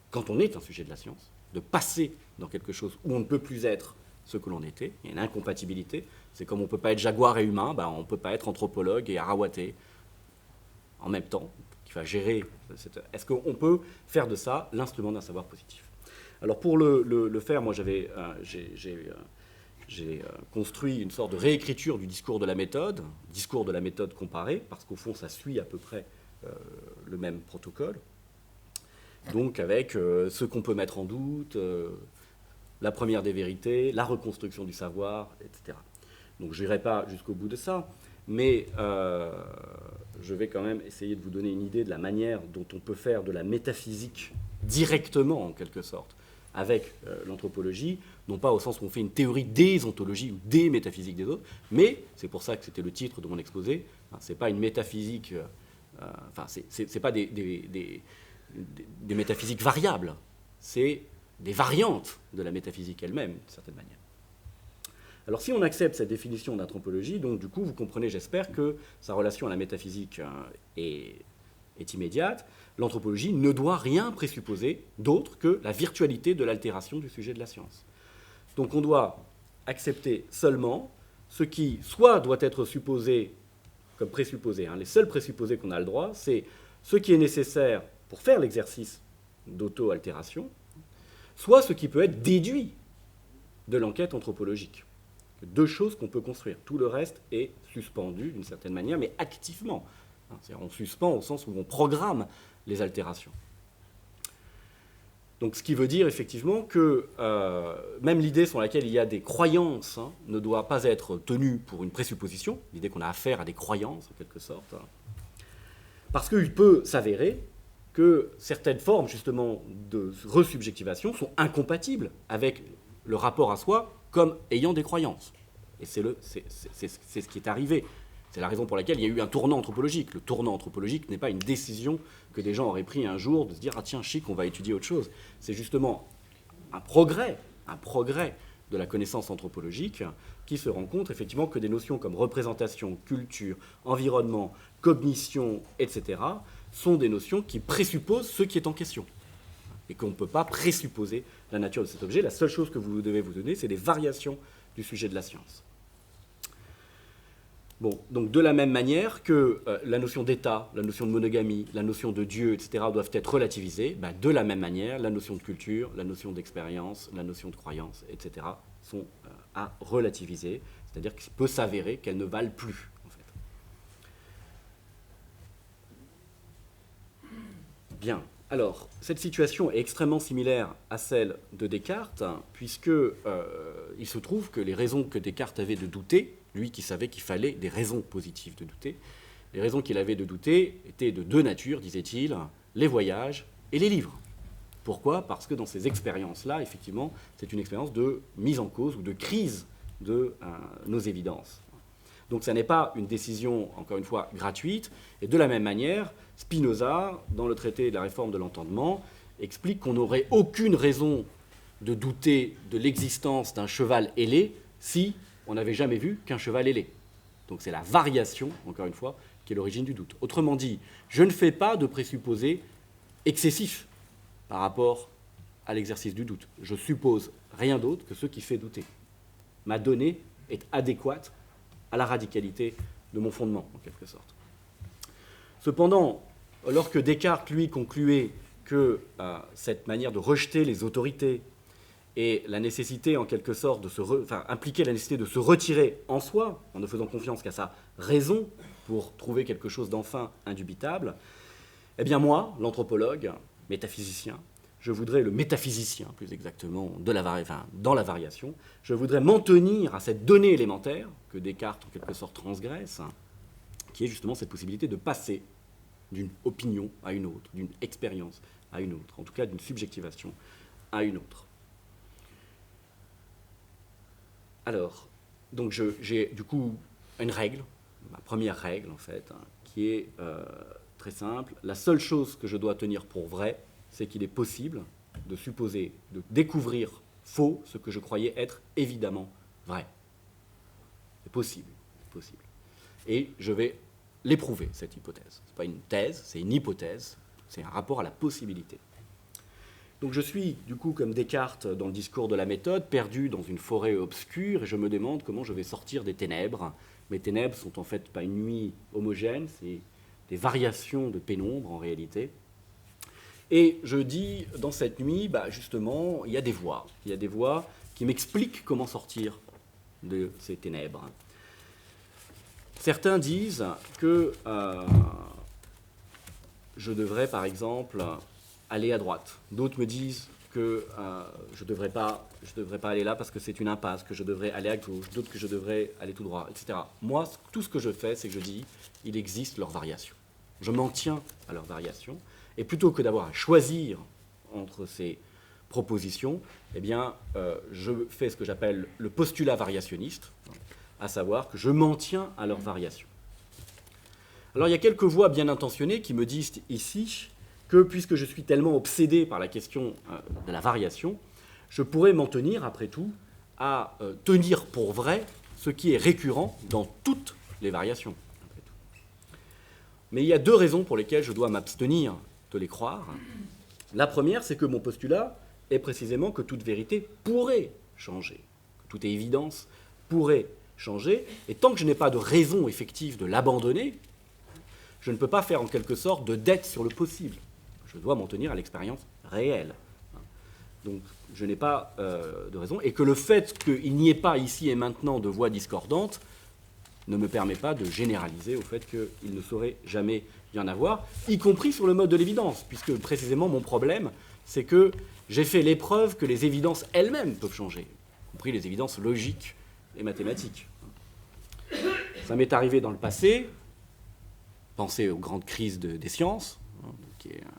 Speaker 2: quand on est un sujet de la science, de passer dans quelque chose où on ne peut plus être ce que l'on était, il y a une incompatibilité, c'est comme on ne peut pas être jaguar et humain, on ne peut pas être anthropologue et arawaté en même temps, qui va gérer. Est-ce qu'on peut faire de ça l'instrument d'un savoir positif? Alors pour le faire, moi j'ai construit une sorte de réécriture du discours de la méthode comparé, parce qu'au fond ça suit à peu près le même protocole. Donc avec ce qu'on peut mettre en doute, la première des vérités, la reconstruction du savoir, etc. Donc je n'irai pas jusqu'au bout de ça, mais je vais quand même essayer de vous donner une idée de la manière dont on peut faire de la métaphysique directement, en quelque sorte, avec l'anthropologie, non pas au sens où on fait une théorie des ontologies ou des métaphysiques des autres, mais, c'est pour ça que c'était le titre de mon exposé, c'est pas une métaphysique, c'est pas des métaphysiques variables, c'est des variantes de la métaphysique elle-même, d'une certaine manière. Alors si on accepte cette définition d'anthropologie, donc du coup vous comprenez, j'espère, que sa relation à la métaphysique est immédiate. L'anthropologie ne doit rien présupposer d'autre que la virtualité de l'altération du sujet de la science. Donc on doit accepter seulement ce qui soit doit être supposé comme présupposé. Les seuls présupposés qu'on a le droit, c'est ce qui est nécessaire pour faire l'exercice d'auto-altération, soit ce qui peut être déduit de l'enquête anthropologique. Deux choses qu'on peut construire. Tout le reste est suspendu d'une certaine manière, mais activement. C'est-à-dire on suspend au sens où on programme les altérations. Donc ce qui veut dire effectivement que même l'idée sur laquelle il y a des croyances ne doit pas être tenue pour une présupposition, l'idée qu'on a affaire à des croyances en quelque sorte, parce qu'il peut s'avérer que certaines formes justement de resubjectivation sont incompatibles avec le rapport à soi comme ayant des croyances. Et c'est ce qui est arrivé. C'est la raison pour laquelle il y a eu un tournant anthropologique. Le tournant anthropologique n'est pas une décision que des gens auraient pris un jour de se dire « Ah tiens, chic, on va étudier autre chose ». C'est justement un progrès de la connaissance anthropologique qui se rencontre effectivement que des notions comme représentation, culture, environnement, cognition, etc. sont des notions qui présupposent ce qui est en question. Et qu'on ne peut pas présupposer la nature de cet objet. La seule chose que vous devez vous donner, c'est des variations du sujet de la science. Bon, donc de la même manière que la notion d'État, la notion de monogamie, la notion de Dieu, etc. doivent être relativisées, de la même manière, la notion de culture, la notion d'expérience, la notion de croyance, etc. sont à relativiser, c'est-à-dire qu'il peut s'avérer qu'elles ne valent plus, en fait. Bien. Alors, cette situation est extrêmement similaire à celle de Descartes, puisque il se trouve que les raisons que Descartes avait de douter, lui qui savait qu'il fallait des raisons positives de douter, les raisons qu'il avait de douter étaient de deux natures, disait-il, les voyages et les livres. Pourquoi ? Parce que dans ces expériences-là, effectivement, c'est une expérience de mise en cause ou de crise de nos évidences. Donc ça n'est pas une décision, encore une fois, gratuite. Et de la même manière, Spinoza, dans le traité de la réforme de l'entendement, explique qu'on n'aurait aucune raison de douter de l'existence d'un cheval ailé si on n'avait jamais vu qu'un cheval ailé. Donc c'est la variation, encore une fois, qui est l'origine du doute. Autrement dit, je ne fais pas de présupposés excessifs par rapport à l'exercice du doute. Je suppose rien d'autre que ce qui fait douter. Ma donnée est adéquate à la radicalité de mon fondement, en quelque sorte. Cependant, alors que Descartes, lui, concluait que cette manière de rejeter les autorités et la nécessité, en quelque sorte, impliquait la nécessité de se retirer en soi, en ne faisant confiance qu'à sa raison pour trouver quelque chose d'enfin indubitable, eh bien moi, l'anthropologue, métaphysicien, je voudrais, le métaphysicien plus exactement, dans la variation, je voudrais m'en tenir à cette donnée élémentaire que Descartes en quelque sorte transgresse, qui est justement cette possibilité de passer d'une opinion à une autre, d'une expérience à une autre, en tout cas d'une subjectivation à une autre. Alors, donc j'ai du coup une règle, ma première règle en fait, qui est très simple. La seule chose que je dois tenir pour vraie, c'est qu'il est possible de supposer, de découvrir faux ce que je croyais être évidemment vrai. C'est possible, c'est possible. Et je vais l'éprouver, cette hypothèse. Ce n'est pas une thèse, c'est une hypothèse, c'est un rapport à la possibilité. Donc je suis, du coup, comme Descartes dans le discours de la méthode, perdu dans une forêt obscure et je me demande comment je vais sortir des ténèbres. Mes ténèbres sont en fait pas une nuit homogène, c'est des variations de pénombre en réalité. Et je dis, dans cette nuit, justement, il y a des voix qui m'expliquent comment sortir de ces ténèbres. Certains disent que je devrais, par exemple, aller à droite. D'autres me disent que je ne devrais pas aller là parce que c'est une impasse, que je devrais aller à gauche, d'autres que je devrais aller tout droit, etc. Moi, tout ce que je fais, c'est que je dis, il existe leurs variations. Je m'en tiens à leurs variations. Et plutôt que d'avoir à choisir entre ces propositions, eh bien, je fais ce que j'appelle le postulat variationniste, à savoir que je m'en tiens à leurs variations. Alors, il y a quelques voix bien intentionnées qui me disent ici que, puisque je suis tellement obsédé par la question de la variation, je pourrais m'en tenir, après tout, à tenir pour vrai ce qui est récurrent dans toutes les variations. Mais il y a deux raisons pour lesquelles je dois m'abstenir de les croire. La première, c'est que mon postulat est précisément que toute vérité pourrait changer, que toute évidence pourrait changer, et tant que je n'ai pas de raison effective de l'abandonner, je ne peux pas faire en quelque sorte de dette sur le possible. Je dois m'en tenir à l'expérience réelle. Donc je n'ai pas de raison, et que le fait qu'il n'y ait pas ici et maintenant de voix discordantes ne me permet pas de généraliser au fait qu'il ne saurait jamais y en avoir, y compris sur le mode de l'évidence, puisque précisément mon problème, c'est que j'ai fait l'épreuve que les évidences elles-mêmes peuvent changer, y compris les évidences logiques et mathématiques. Ça m'est arrivé dans le passé, pensez aux grandes crises des sciences, qui est la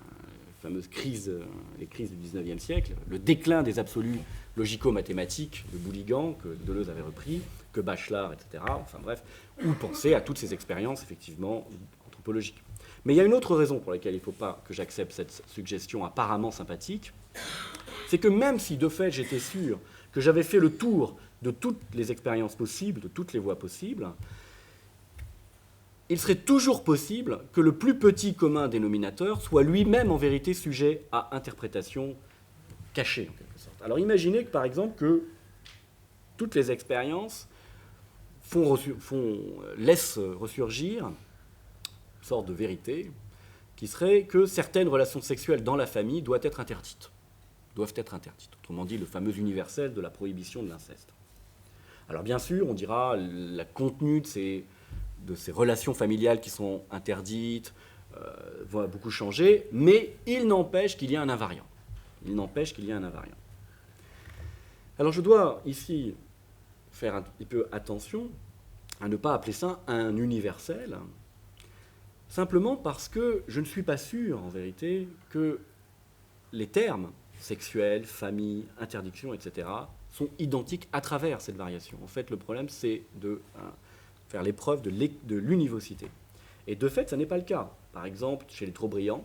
Speaker 2: fameuse crise, les crises du XIXe siècle, le déclin des absolus logico-mathématiques de Bouligan, que Deleuze avait repris, que Bachelard, etc. Enfin bref, ou penser à toutes ces expériences, effectivement, anthropologiques. Mais il y a une autre raison pour laquelle il ne faut pas que j'accepte cette suggestion apparemment sympathique, c'est que même si, de fait, j'étais sûr que j'avais fait le tour de toutes les expériences possibles, de toutes les voies possibles, il serait toujours possible que le plus petit commun dénominateur soit lui-même en vérité sujet à interprétation cachée, en quelque sorte. Alors imaginez que, par exemple, que toutes les expériences laissent ressurgir une sorte de vérité qui serait que certaines relations sexuelles dans la famille doivent être interdites. Autrement dit, le fameux universel de la prohibition de l'inceste. Alors bien sûr, on dira le contenu de ces relations familiales qui sont interdites va beaucoup changer, mais il n'empêche qu'il y a un invariant. Alors je dois ici faire un petit peu attention à ne pas appeler ça un universel, simplement parce que je ne suis pas sûr, en vérité, que les termes sexuel, famille, interdiction, etc., sont identiques à travers cette variation. En fait, le problème, c'est de faire l'épreuve de l'univocité. Et de fait, ça n'est pas le cas. Par exemple, chez les trop brillants,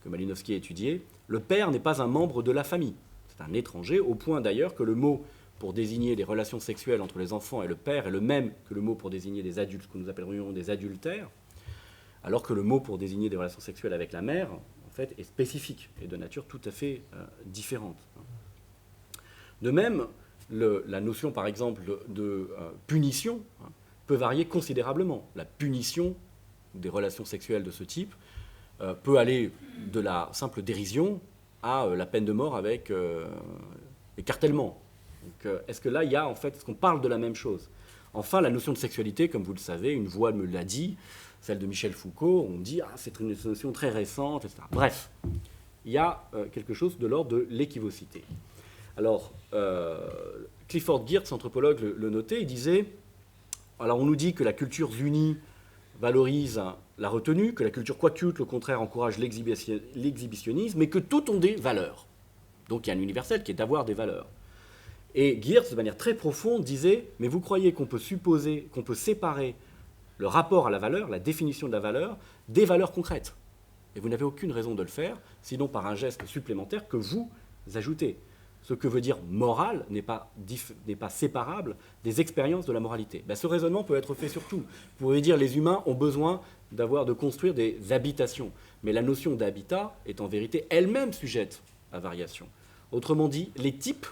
Speaker 2: que Malinowski a étudié, le père n'est pas un membre de la famille. C'est un étranger, au point d'ailleurs que le mot pour désigner les relations sexuelles entre les enfants et le père est le même que le mot pour désigner des adultes, ce que nous appellerions des adultères. alors que le mot pour désigner des relations sexuelles avec la mère, en fait, est spécifique et de nature tout à fait différente. De même, la notion, par exemple, de punition peut varier considérablement. La punition des relations sexuelles de ce type peut aller de la simple dérision à la peine de mort avec écartèlement. Donc, est-ce que là, est-ce qu'on parle de la même chose? Enfin, la notion de sexualité, comme vous le savez, une voix me l'a dit, celle de Michel Foucault, on dit c'est une notion très récente, etc. Bref, il y a quelque chose de l'ordre de l'équivocité. Alors, Clifford Geertz, anthropologue, le notait, il disait, alors on nous dit que la culture unie valorise la retenue, que la culture quacute, au contraire, encourage l'exhibitionnisme, mais que toutes ont des valeurs. Donc il y a un universel qui est d'avoir des valeurs. Et Geertz, de manière très profonde, disait, mais vous croyez qu'on peut supposer, qu'on peut séparer le rapport à la valeur, la définition de la valeur, des valeurs concrètes. Et vous n'avez aucune raison de le faire, sinon par un geste supplémentaire que vous ajoutez. Ce que veut dire moral n'est pas séparable des expériences de la moralité. Ben, ce raisonnement peut être fait sur tout. Vous pourriez dire les humains ont besoin de construire des habitations. Mais la notion d'habitat est en vérité elle-même sujette à variation. Autrement dit, les types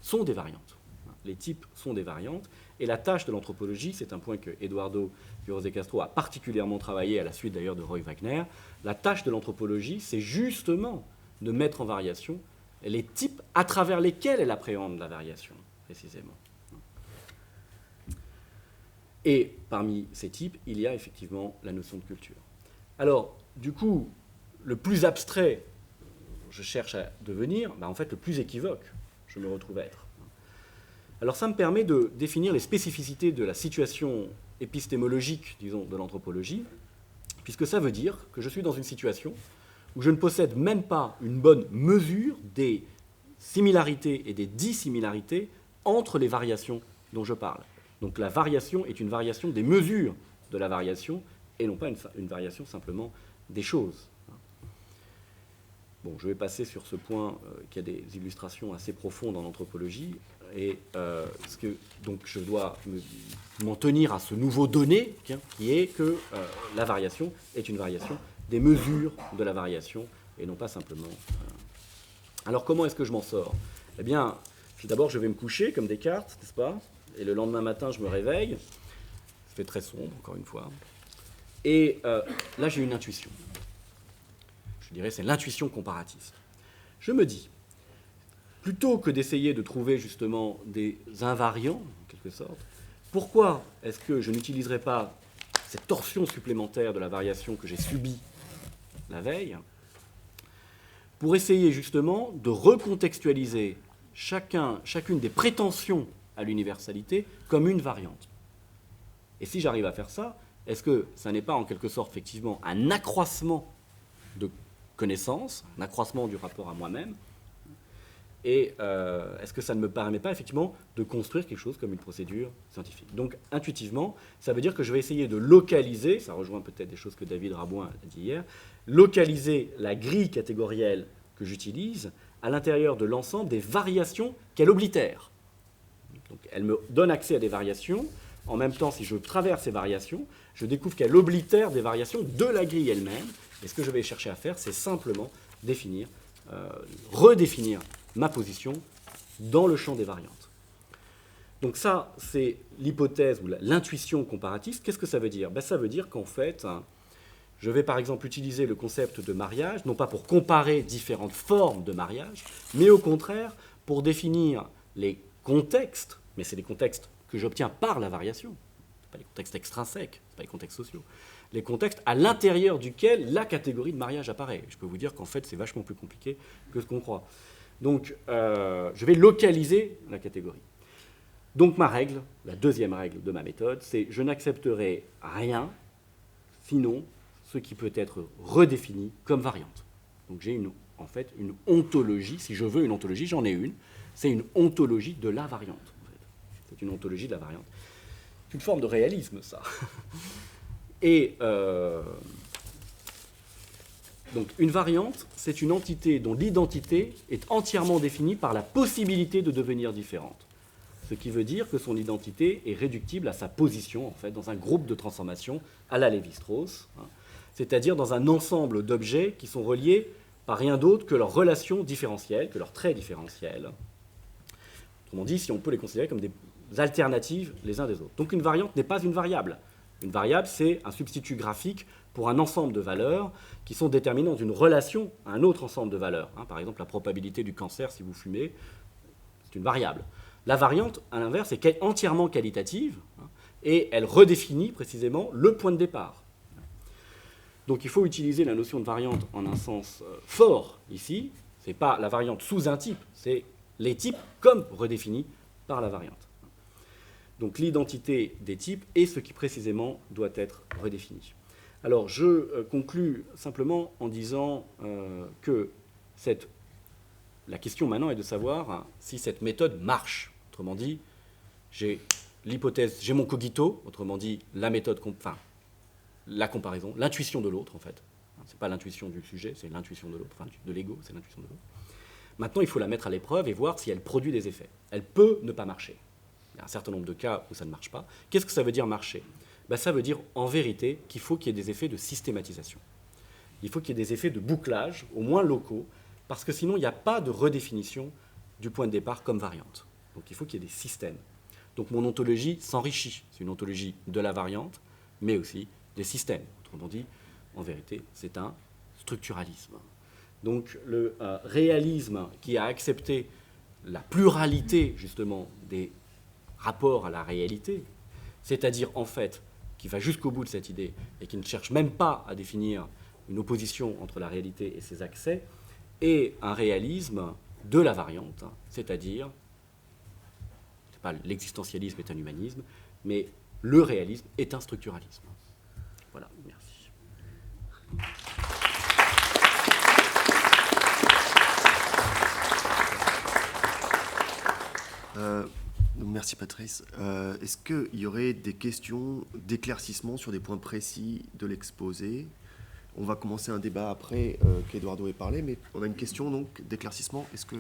Speaker 2: sont des variantes. Les types sont des variantes. Et la tâche de l'anthropologie, c'est un point que Eduardo Quiroz de Castro a particulièrement travaillé à la suite d'ailleurs de Roy Wagner, la tâche de l'anthropologie, c'est justement de mettre en variation les types à travers lesquels elle appréhende la variation, précisément. Et parmi ces types, il y a effectivement la notion de culture. Alors, du coup, le plus abstrait je cherche à devenir, en fait, le plus équivoque je me retrouve à être. Alors ça me permet de définir les spécificités de la situation épistémologique, disons, de l'anthropologie, puisque ça veut dire que je suis dans une situation où je ne possède même pas une bonne mesure des similarités et des dissimilarités entre les variations dont je parle. Donc la variation est une variation des mesures de la variation et non pas une variation simplement des choses. Bon, je vais passer sur ce point qui a des illustrations assez profondes en anthropologie et donc je dois m'en tenir à ce nouveau donné qui est que la variation est une variation des mesures de la variation et non pas simplement. Alors comment est-ce que je m'en sors? Eh bien, d'abord je vais me coucher comme Descartes, n'est-ce pas? Et le lendemain matin je me réveille, il fait très sombre encore une fois, et là j'ai une intuition. Je dirais c'est l'intuition comparatiste. Je me dis, plutôt que d'essayer de trouver justement des invariants, en quelque sorte, pourquoi est-ce que je n'utiliserais pas cette torsion supplémentaire de la variation que j'ai subie la veille pour essayer justement de recontextualiser chacune des prétentions à l'universalité comme une variante. Et si j'arrive à faire ça, est-ce que ça n'est pas en quelque sorte effectivement un accroissement de connaissance, un accroissement du rapport à moi-même, et est-ce que ça ne me permet pas effectivement de construire quelque chose comme une procédure scientifique? Donc intuitivement, ça veut dire que je vais essayer de localiser, ça rejoint peut-être des choses que David Rabouin a dit hier, localiser la grille catégorielle que j'utilise à l'intérieur de l'ensemble des variations qu'elle oblitère. Donc elle me donne accès à des variations. En même temps, si je traverse ces variations, je découvre qu'elle oblitère des variations de la grille elle-même. Et ce que je vais chercher à faire, c'est simplement redéfinir ma position dans le champ des variantes. Donc ça, c'est l'hypothèse ou l'intuition comparatiste. Qu'est-ce que ça veut dire? Ça veut dire qu'en fait, je vais par exemple utiliser le concept de mariage, non pas pour comparer différentes formes de mariage, mais au contraire pour définir les contextes, mais c'est des contextes que j'obtiens par la variation, pas les contextes extrinsèques, pas les contextes sociaux, les contextes à l'intérieur duquel la catégorie de mariage apparaît. Je peux vous dire qu'en fait, c'est vachement plus compliqué que ce qu'on croit. Donc, je vais localiser la catégorie. Donc, ma règle, la deuxième règle de ma méthode, c'est je n'accepterai rien, sinon ce qui peut être redéfini comme variante. Donc, j'ai en fait une ontologie, si je veux une ontologie, j'en ai une, c'est une ontologie de la variante. En fait. C'est une ontologie de la variante. C'est une forme de réalisme, ça. Et donc une variante, c'est une entité dont l'identité est entièrement définie par la possibilité de devenir différente. Ce qui veut dire que son identité est réductible à sa position, en fait, dans un groupe de transformation à la Lévi-Strauss. c'est-à-dire dans un ensemble d'objets qui sont reliés par rien d'autre que leurs relations différentielles, que leurs traits différentiels. Autrement dit, si on peut les considérer comme des alternatives les uns des autres. Donc une variante n'est pas une variable. Une variable, c'est un substitut graphique pour un ensemble de valeurs qui sont déterminées dans une relation à un autre ensemble de valeurs. Par exemple, la probabilité du cancer si vous fumez, c'est une variable. La variante, à l'inverse, est entièrement qualitative et elle redéfinit précisément le point de départ. Donc il faut utiliser la notion de variante en un sens fort ici. Ce n'est pas la variante sous un type, c'est les types comme redéfinis par la variante. Donc l'identité des types est ce qui précisément doit être redéfini. Alors je conclus simplement en disant que la question maintenant est de savoir si cette méthode marche. Autrement dit, j'ai l'hypothèse, j'ai mon cogito, autrement dit la méthode, la comparaison, l'intuition de l'autre en fait. Ce n'est pas l'intuition du sujet, c'est l'intuition de l'autre, enfin de l'ego, c'est l'intuition de l'autre. Maintenant, il faut la mettre à l'épreuve et voir si elle produit des effets. Elle peut ne pas marcher. Il y a un certain nombre de cas où ça ne marche pas. Qu'est-ce que ça veut dire marcher ? Ça veut dire en vérité qu'il faut qu'il y ait des effets de systématisation. Il faut qu'il y ait des effets de bouclage, au moins locaux, parce que sinon il n'y a pas de redéfinition du point de départ comme variante. Donc il faut qu'il y ait des systèmes. Donc mon ontologie s'enrichit. C'est une ontologie de la variante, mais aussi des systèmes. Autrement dit, en vérité, c'est un structuralisme. Donc le réalisme qui a accepté la pluralité justement des rapports à la réalité, c'est-à-dire en fait qui va jusqu'au bout de cette idée et qui ne cherche même pas à définir une opposition entre la réalité et ses accès, est un réalisme de la variante, c'est-à-dire, c'est pas l'existentialisme est un humanisme, mais le réalisme est un structuralisme. Voilà, merci.
Speaker 1: Merci Patrice. Est-ce qu'il y aurait des questions d'éclaircissement sur des points précis de l'exposé ? On va commencer un débat après qu'Eduardo ait parlé, mais on a une question donc d'éclaircissement. Est-ce que...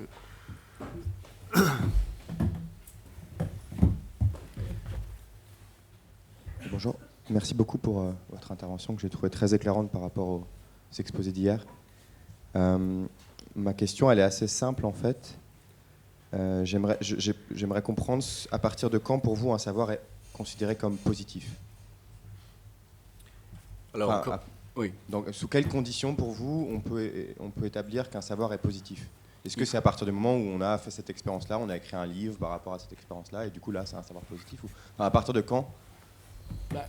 Speaker 3: Bonjour, merci beaucoup pour votre intervention que j'ai trouvée très éclairante par rapport aux exposés d'hier. Ma question, elle est assez simple en fait. J'aimerais comprendre à partir de quand pour vous un savoir est considéré comme positif.
Speaker 2: Alors, oui.
Speaker 3: Donc, sous quelles conditions pour vous on peut établir qu'un savoir est positif ? Est-ce que c'est à partir du moment où on a fait cette expérience-là, on a écrit un livre par rapport à cette expérience-là, et du coup là c'est un savoir positif à partir de quand ?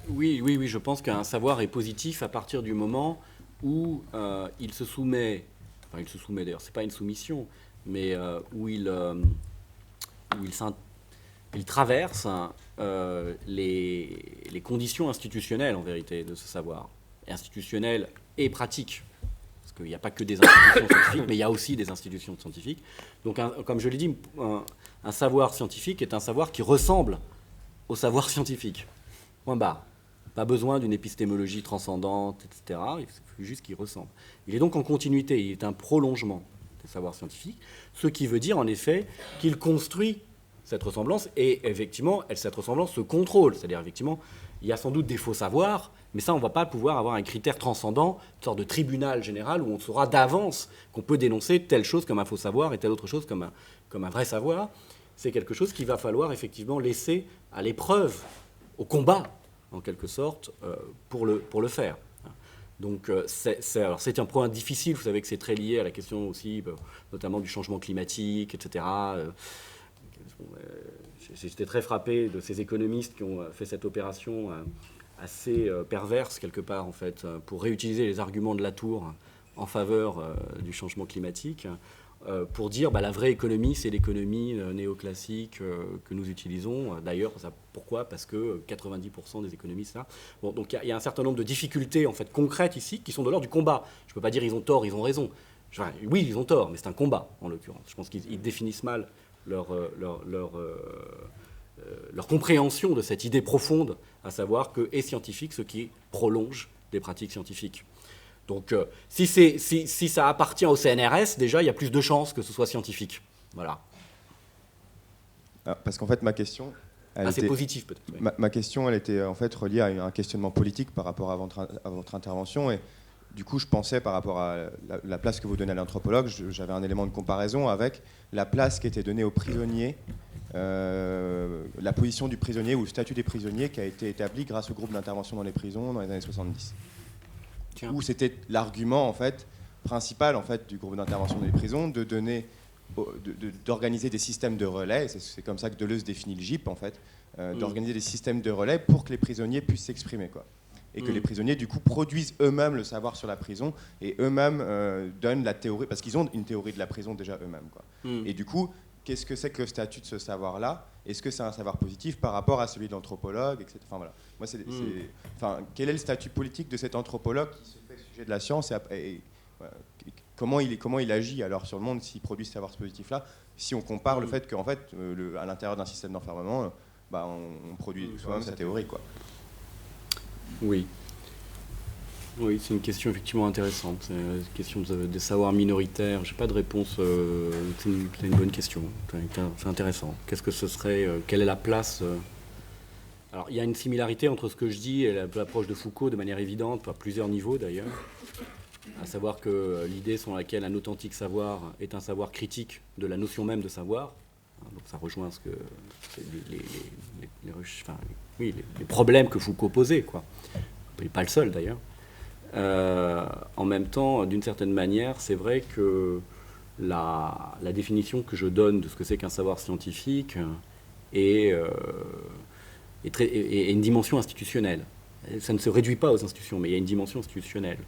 Speaker 2: Oui, je pense qu'un savoir est positif à partir du moment où il se soumet d'ailleurs, c'est pas une soumission, mais où il traverse les conditions institutionnelles en vérité de ce savoir, institutionnelles et pratiques, parce qu'il n'y a pas que des institutions scientifiques, mais il y a aussi des institutions scientifiques. Donc, comme je l'ai dit, un savoir scientifique est un savoir qui ressemble au savoir scientifique. Point barre. Pas besoin d'une épistémologie transcendante, etc. Il suffit juste qu'il ressemble. Il est donc en continuité, il est un prolongement des savoirs scientifiques, ce qui veut dire en effet qu'il construit cette ressemblance, et effectivement, cette ressemblance se contrôle. C'est-à-dire, effectivement, il y a sans doute des faux savoirs, mais ça, on ne va pas pouvoir avoir un critère transcendant, une sorte de tribunal général où on saura d'avance qu'on peut dénoncer telle chose comme un faux savoir et telle autre chose comme un vrai savoir. C'est quelque chose qu'il va falloir effectivement laisser à l'épreuve, au combat, en quelque sorte, pour le faire. Donc c'est un point difficile, vous savez que c'est très lié à la question aussi, notamment du changement climatique, etc. J'étais très frappé de ces économistes qui ont fait cette opération assez perverse, quelque part, en fait, pour réutiliser les arguments de Latour en faveur du changement climatique, pour dire la vraie économie, c'est l'économie néoclassique que nous utilisons. D'ailleurs, pourquoi ? Parce que 90% des économies, c'est ça. Bon, donc il y a un certain nombre de difficultés en fait, concrètes ici qui sont de l'ordre du combat. Je ne peux pas dire ils ont tort, ils ont raison. Oui, ils ont tort, mais c'est un combat, en l'occurrence. Je pense qu'ils définissent mal leur compréhension de cette idée profonde, à savoir que est scientifique ce qui prolonge des pratiques scientifiques. Donc, si ça appartient au CNRS, déjà, il y a plus de chances que ce soit scientifique. Voilà.
Speaker 3: Parce qu'en fait, ma question,
Speaker 2: C'est positif peut-être. Oui.
Speaker 3: Ma question, elle était en fait reliée à un questionnement politique par rapport à votre intervention. Et du coup, je pensais par rapport à la place que vous donnez à l'anthropologue, j'avais un élément de comparaison avec la place qui était donnée aux prisonniers, la position du prisonnier ou le statut des prisonniers qui a été établi grâce au groupe d'intervention dans les prisons dans les années 70.
Speaker 2: Tiens.
Speaker 3: Où c'était l'argument en fait, principal en fait, du groupe d'intervention dans les prisons de donner d'organiser des systèmes de relais, c'est comme ça que Deleuze définit le GIP en fait, d'organiser des systèmes de relais pour que les prisonniers puissent s'exprimer, quoi. Et que les prisonniers du coup produisent eux-mêmes le savoir sur la prison et eux-mêmes donnent la théorie, parce qu'ils ont une théorie de la prison déjà eux-mêmes, quoi. Et du coup, qu'est-ce que c'est que le statut de ce savoir-là? Est-ce que c'est un savoir positif par rapport à celui de l'anthropologue, etc. Enfin, voilà. Moi, quel est le statut politique de cet anthropologue qui se fait sujet de la science et voilà, comment il agit alors sur le monde s'il produit ce savoir positif-là, si on compare le fait qu'en fait, à l'intérieur d'un système d'enfermement, on produit soi-même sa théorie, quoi.
Speaker 2: Oui. Oui, c'est une question effectivement intéressante. C'est une question des savoirs minoritaires. J'ai pas de réponse. C'est une bonne question. C'est intéressant. Qu'est-ce que ce serait quelle est la place Alors, il y a une similarité entre ce que je dis et l'approche de Foucault de manière évidente, à plusieurs niveaux d'ailleurs. À savoir que l'idée selon laquelle un authentique savoir est un savoir critique de la notion même de savoir. Donc ça rejoint ce que les problèmes que Foucault posait, quoi. Il n'est pas le seul d'ailleurs. En même temps, d'une certaine manière, c'est vrai que la définition que je donne de ce que c'est qu'un savoir scientifique est une dimension institutionnelle. Ça ne se réduit pas aux institutions, mais il y a une dimension institutionnelle.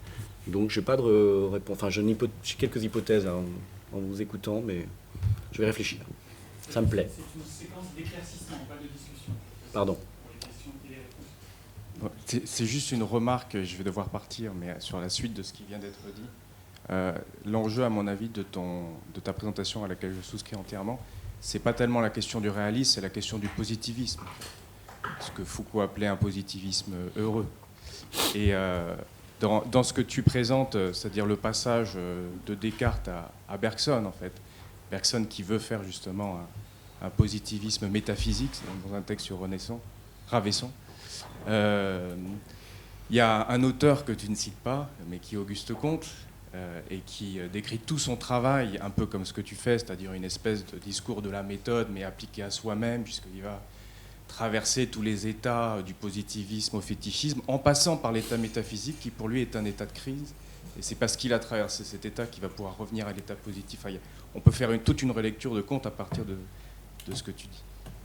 Speaker 2: Donc je n'ai pas de réponse. Enfin, j'ai quelques hypothèses en vous écoutant, mais je vais réfléchir. Ça me plaît.
Speaker 4: C'est une séquence d'éclaircissement, pas de discussion.
Speaker 2: Pardon.
Speaker 5: C'est juste une remarque, je vais devoir partir, mais sur la suite de ce qui vient d'être dit. L'enjeu, à mon avis, de ta présentation à laquelle je souscris entièrement, c'est pas tellement la question du réalisme, c'est la question du positivisme. Ce que Foucault appelait un positivisme heureux. Et dans ce que tu présentes, c'est-à-dire le passage de Descartes à Bergson, en fait, Bergson qui veut faire justement un positivisme métaphysique, dans un texte sur Ravesson. Il y a un auteur que tu ne cites pas, mais qui est Auguste Comte, et qui décrit tout son travail un peu comme ce que tu fais, c'est-à-dire une espèce de discours de la méthode, mais appliqué à soi-même, puisqu'il va traverser tous les états du positivisme au fétichisme, en passant par l'état métaphysique, qui pour lui est un état de crise. Et c'est parce qu'il a traversé cet état qu'il va pouvoir revenir à l'état positif. Enfin, on peut faire toute une relecture de Comte à partir de ce que tu dis.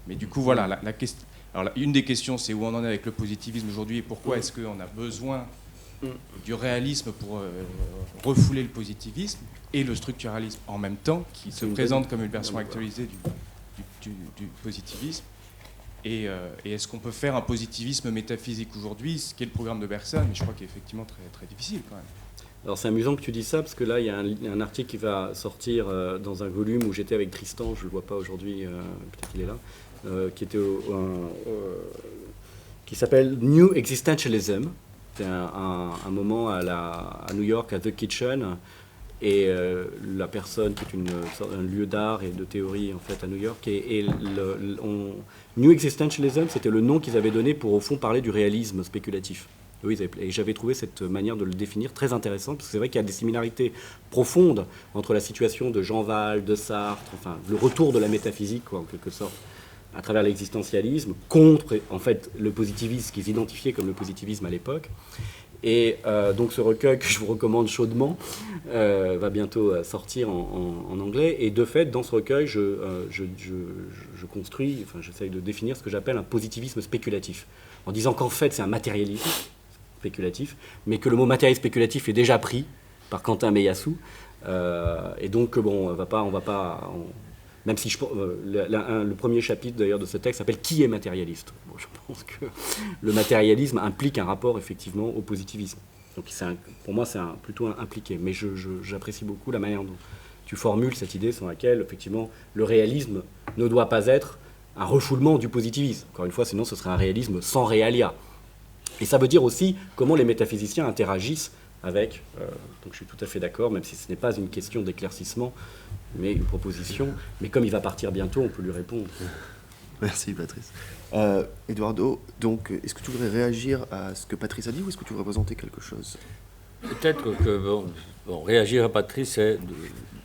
Speaker 5: Mais du coup, voilà, la question. Alors, une des questions, c'est où on en est avec le positivisme aujourd'hui et pourquoi est-ce qu'on a besoin du réalisme pour refouler le positivisme et le structuralisme en même temps, qui se présente comme une version actualisée du positivisme. Et est-ce qu'on peut faire un positivisme métaphysique aujourd'hui, ce qui est le programme de Bergson, mais je crois qu'il est effectivement très, très difficile quand même.
Speaker 2: Alors c'est amusant que tu dis ça, parce que là, il y a un article qui va sortir dans un volume où j'étais avec Tristan, je ne le vois pas aujourd'hui, peut-être qu'il est là, qui s'appelle New Existentialism. C'est un moment à New York, à The Kitchen, et la personne qui est un lieu d'art et de théorie en fait à New York. New Existentialism, c'était le nom qu'ils avaient donné pour au fond parler du réalisme spéculatif. Oui, et j'avais trouvé cette manière de le définir très intéressante, parce que c'est vrai qu'il y a des similarités profondes entre la situation de Jean Val, de Sartre, enfin le retour de la métaphysique, quoi, en quelque sorte, à travers l'existentialisme, contre en fait le positivisme qu'ils identifiaient comme le positivisme à l'époque. Et donc ce recueil que je vous recommande chaudement va bientôt sortir en anglais. Et de fait, dans ce recueil, je construis, enfin j'essaye de définir ce que j'appelle un positivisme spéculatif, en disant qu'en fait c'est un matérialisme spéculatif, mais que le mot matérialisme spéculatif est déjà pris par Quentin Meillassoux. Et donc bon, même si le premier chapitre d'ailleurs de ce texte s'appelle « Qui est matérialiste ?» Bon, je pense que le matérialisme implique un rapport effectivement au positivisme. Donc pour moi c'est plutôt impliqué, mais j'apprécie beaucoup la manière dont tu formules cette idée selon laquelle effectivement le réalisme ne doit pas être un refoulement du positivisme. Encore une fois, sinon ce serait un réalisme sans réalia. Et ça veut dire aussi comment les métaphysiciens interagissent avec, donc je suis tout à fait d'accord, même si ce n'est pas une question d'éclaircissement, mais une proposition. Mais comme il va partir bientôt, on peut lui répondre.
Speaker 1: Merci Patrice. Eduardo, donc, est-ce que tu voudrais réagir à ce que Patrice a dit ou est-ce que tu voudrais présenter quelque chose?
Speaker 6: Peut-être que réagir à Patrice, c'est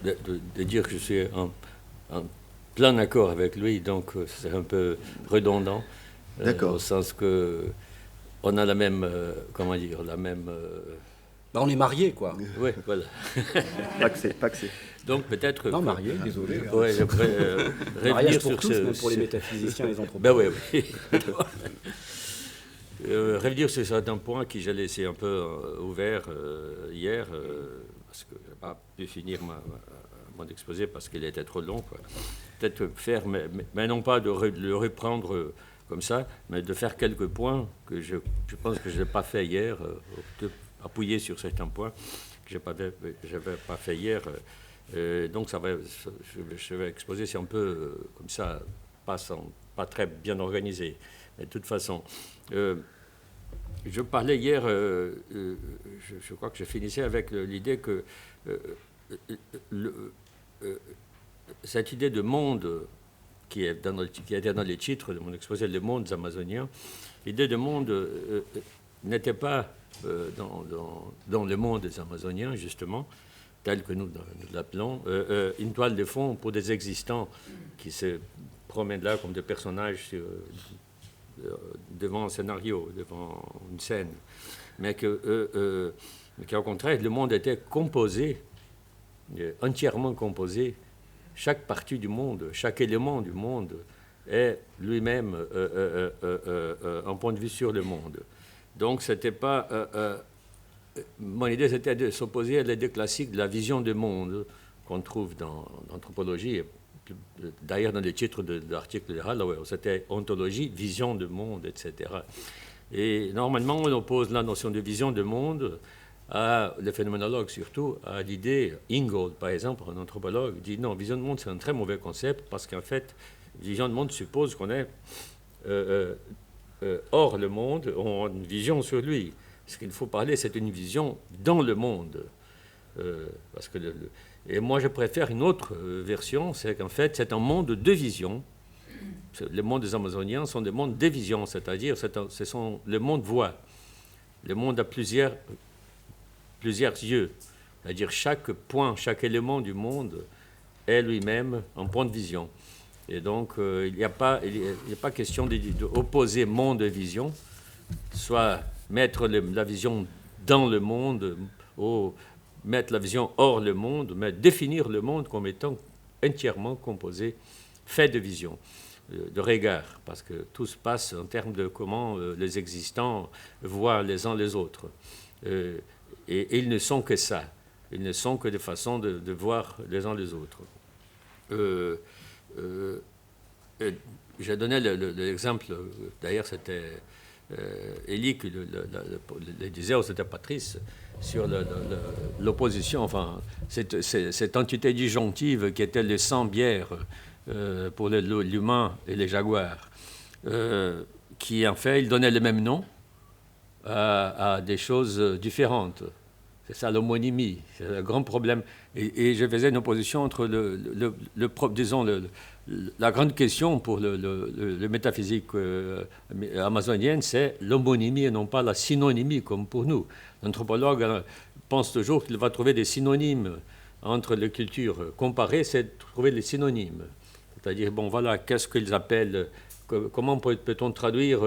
Speaker 6: de dire que je suis en plein accord avec lui, donc c'est un peu redondant.
Speaker 1: D'accord.
Speaker 6: Au sens que on a la même, comment dire, la même...
Speaker 2: Bah, on est mariés, quoi.
Speaker 6: Oui, voilà.
Speaker 1: Pas que c'est.
Speaker 6: Donc peut-être...
Speaker 2: Non, mariés, désolé. Hein.
Speaker 6: Ouais, j'aimerais
Speaker 2: Mariage
Speaker 6: revenir
Speaker 2: pour
Speaker 6: sur
Speaker 2: tous,
Speaker 6: ce...
Speaker 2: même pour les métaphysiciens et les anthropologues.
Speaker 6: Ben oui, oui. Revenir sur certains points que j'ai laissé un peu ouverts hier, parce que je n'ai pas pu finir mon exposé parce qu'il était trop long. Peut-être faire, mais non pas de le reprendre comme ça, mais de faire quelques points que je pense que je n'ai pas fait hier, de appuyer sur certains points que je n'avais pas fait hier. Donc je vais exposer, c'est un peu comme ça, pas très bien organisé. Mais de toute façon, je parlais hier, je crois que je finissais avec l'idée que cette idée de monde qui était dans les titres de mon exposé, les mondes amazoniens, l'idée de monde n'était pas dans le monde des Amazoniens, justement, tel que nous l'appelons, une toile de fond pour des existants qui se promènent là comme des personnages devant un scénario, devant une scène, mais qu'au contraire, le monde était composé, entièrement composé. Chaque partie du monde, chaque élément du monde est lui-même un point de vue sur le monde. Donc, c'était pas... mon idée, c'était de s'opposer à l'idée classique de la vision du monde qu'on trouve dans l'anthropologie. D'ailleurs, dans les titres de l'article de Holloway, c'était ontologie, vision du monde, etc. Et normalement, on oppose la notion de vision du monde à le phénoménologue surtout, à l'idée, Ingold par exemple, un anthropologue, dit non, vision du monde c'est un très mauvais concept parce qu'en fait, vision du monde suppose qu'on est hors le monde, on a une vision sur lui. Ce qu'il faut parler, c'est une vision dans le monde. Parce que et moi, je préfère une autre version, c'est qu'en fait, c'est un monde de visions. Les mondes des Amazoniens sont des mondes de visions, c'est-à-dire ce sont le monde voit. Le monde a plusieurs yeux. C'est-à-dire chaque point, chaque élément du monde est lui-même un point de vision. Et donc, il n'y a pas question d'opposer monde et vision, soit mettre la vision dans le monde, ou mettre la vision hors le monde, mais définir le monde comme étant entièrement composé, fait de vision, de regard, parce que tout se passe en termes de comment les existants voient les uns les autres. Et ils ne sont que ça. Ils ne sont que des façons de voir les uns les autres. J'ai donné l'exemple, d'ailleurs c'était Élie qui le disait, ou c'était Patrice, sur l'opposition, enfin, cette entité disjonctive qui était le sang-bière pour l'humain et les jaguars, qui en fait, il donnait le même nom à des choses différentes. C'est ça l'homonymie, c'est le grand problème. Et je faisais une opposition entre disons, la grande question pour le métaphysique amazonienne, c'est l'homonymie et non pas la synonymie, comme pour nous. L'anthropologue pense toujours qu'il va trouver des synonymes entre les cultures. Comparer, c'est trouver les synonymes. C'est-à-dire, bon, voilà, qu'est-ce qu'ils appellent, comment peut-on traduire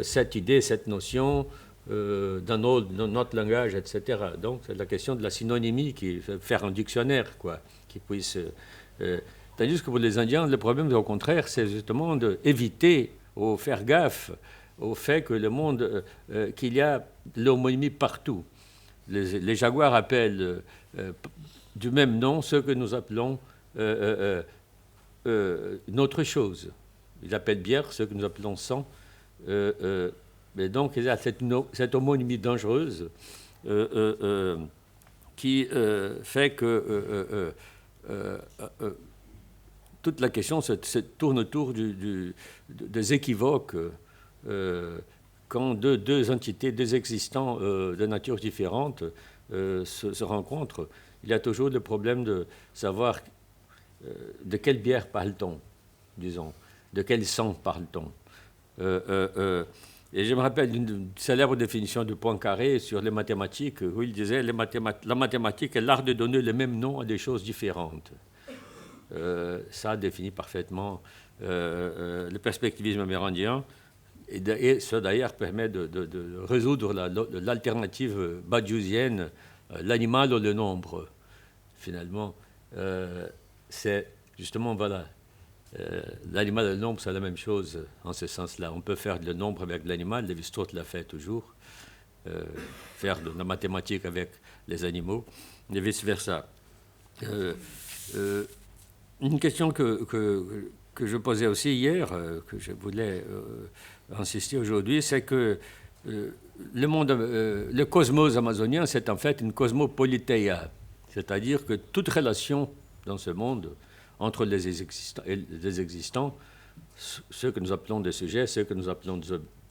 Speaker 6: cette idée, cette notion dans notre langage, etc. Donc, c'est la question de la synonymie, faire un dictionnaire, quoi, qui puisse... tandis que pour les Indiens, le problème, au contraire, c'est justement d'éviter ou faire gaffe au fait que le monde, qu'il y a l'homonymie partout. Les jaguars appellent du même nom ce que nous appelons une autre chose. Ils appellent bière ce que nous appelons sang. Mais donc, il y a cette homonymie dangereuse qui fait que toute la question se tourne autour des équivoques quand deux entités, deux existants de nature différente se rencontrent. Il y a toujours le problème de savoir de quelle bière parle-t-on, disons. De quel sang parle-t-on? Et je me rappelle d'une célèbre définition de Poincaré sur les mathématiques, où il disait la mathématique est l'art de donner le même nom à des choses différentes. Ça définit parfaitement le perspectivisme amérindien, et ça d'ailleurs permet de résoudre l'alternative badiousienne, l'animal ou le nombre. Finalement, c'est justement, voilà, l'animal et le nombre, c'est la même chose en ce sens-là. On peut faire le nombre avec l'animal, Lévi-Strauss l'a fait toujours, faire de la mathématique avec les animaux, et vice-versa. Une question que je posais aussi hier, que je voulais insister aujourd'hui, c'est que le cosmos amazonien, c'est en fait une cosmopoliteia, c'est-à-dire que toute relation dans ce monde entre les existants, ceux que nous appelons des sujets, ceux que nous appelons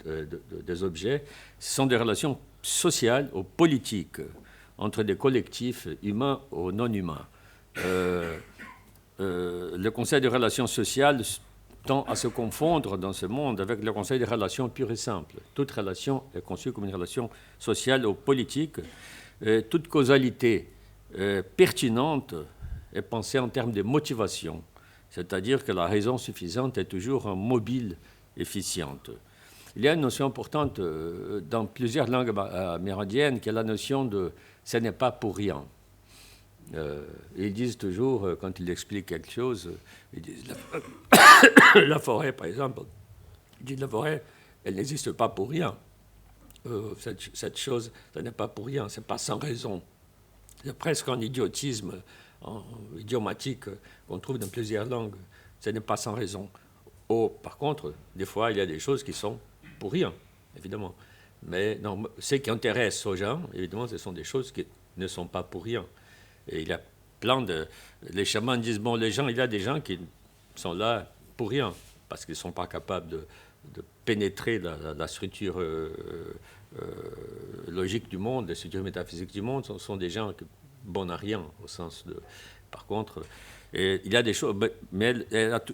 Speaker 6: des objets, ce sont des relations sociales ou politiques entre des collectifs humains ou non humains. Le Conseil des relations sociales tend à se confondre dans ce monde avec le Conseil des relations pures et simples. Toute relation est conçue comme une relation sociale ou politique. Toute causalité pertinente est pensée en termes de motivation, c'est-à-dire que la raison suffisante est toujours un mobile efficiente. Il y a une notion importante dans plusieurs langues amérindiennes qui est la notion de « ce n'est pas pour rien ». Ils disent toujours, quand ils expliquent quelque chose, ils disent la forêt, par exemple, ils disent la forêt, elle n'existe pas pour rien. Cette chose, ce n'est pas pour rien, ce n'est pas sans raison. C'est presque un idiotisme idiomatique qu'on trouve dans plusieurs langues. Ce n'est pas sans raison. Par contre, des fois, il y a des choses qui sont pour rien, évidemment. Mais non, ce qui intéresse aux gens, évidemment, ce sont des choses qui ne sont pas pour rien. Et il y a plein de... Les chamans disent, bon, il y a des gens qui sont là pour rien, parce qu'ils ne sont pas capables de pénétrer la structure logique du monde, la structure métaphysique du monde. Ce sont des gens qui bons à rien, au sens de... Par contre, il y a des choses... Mais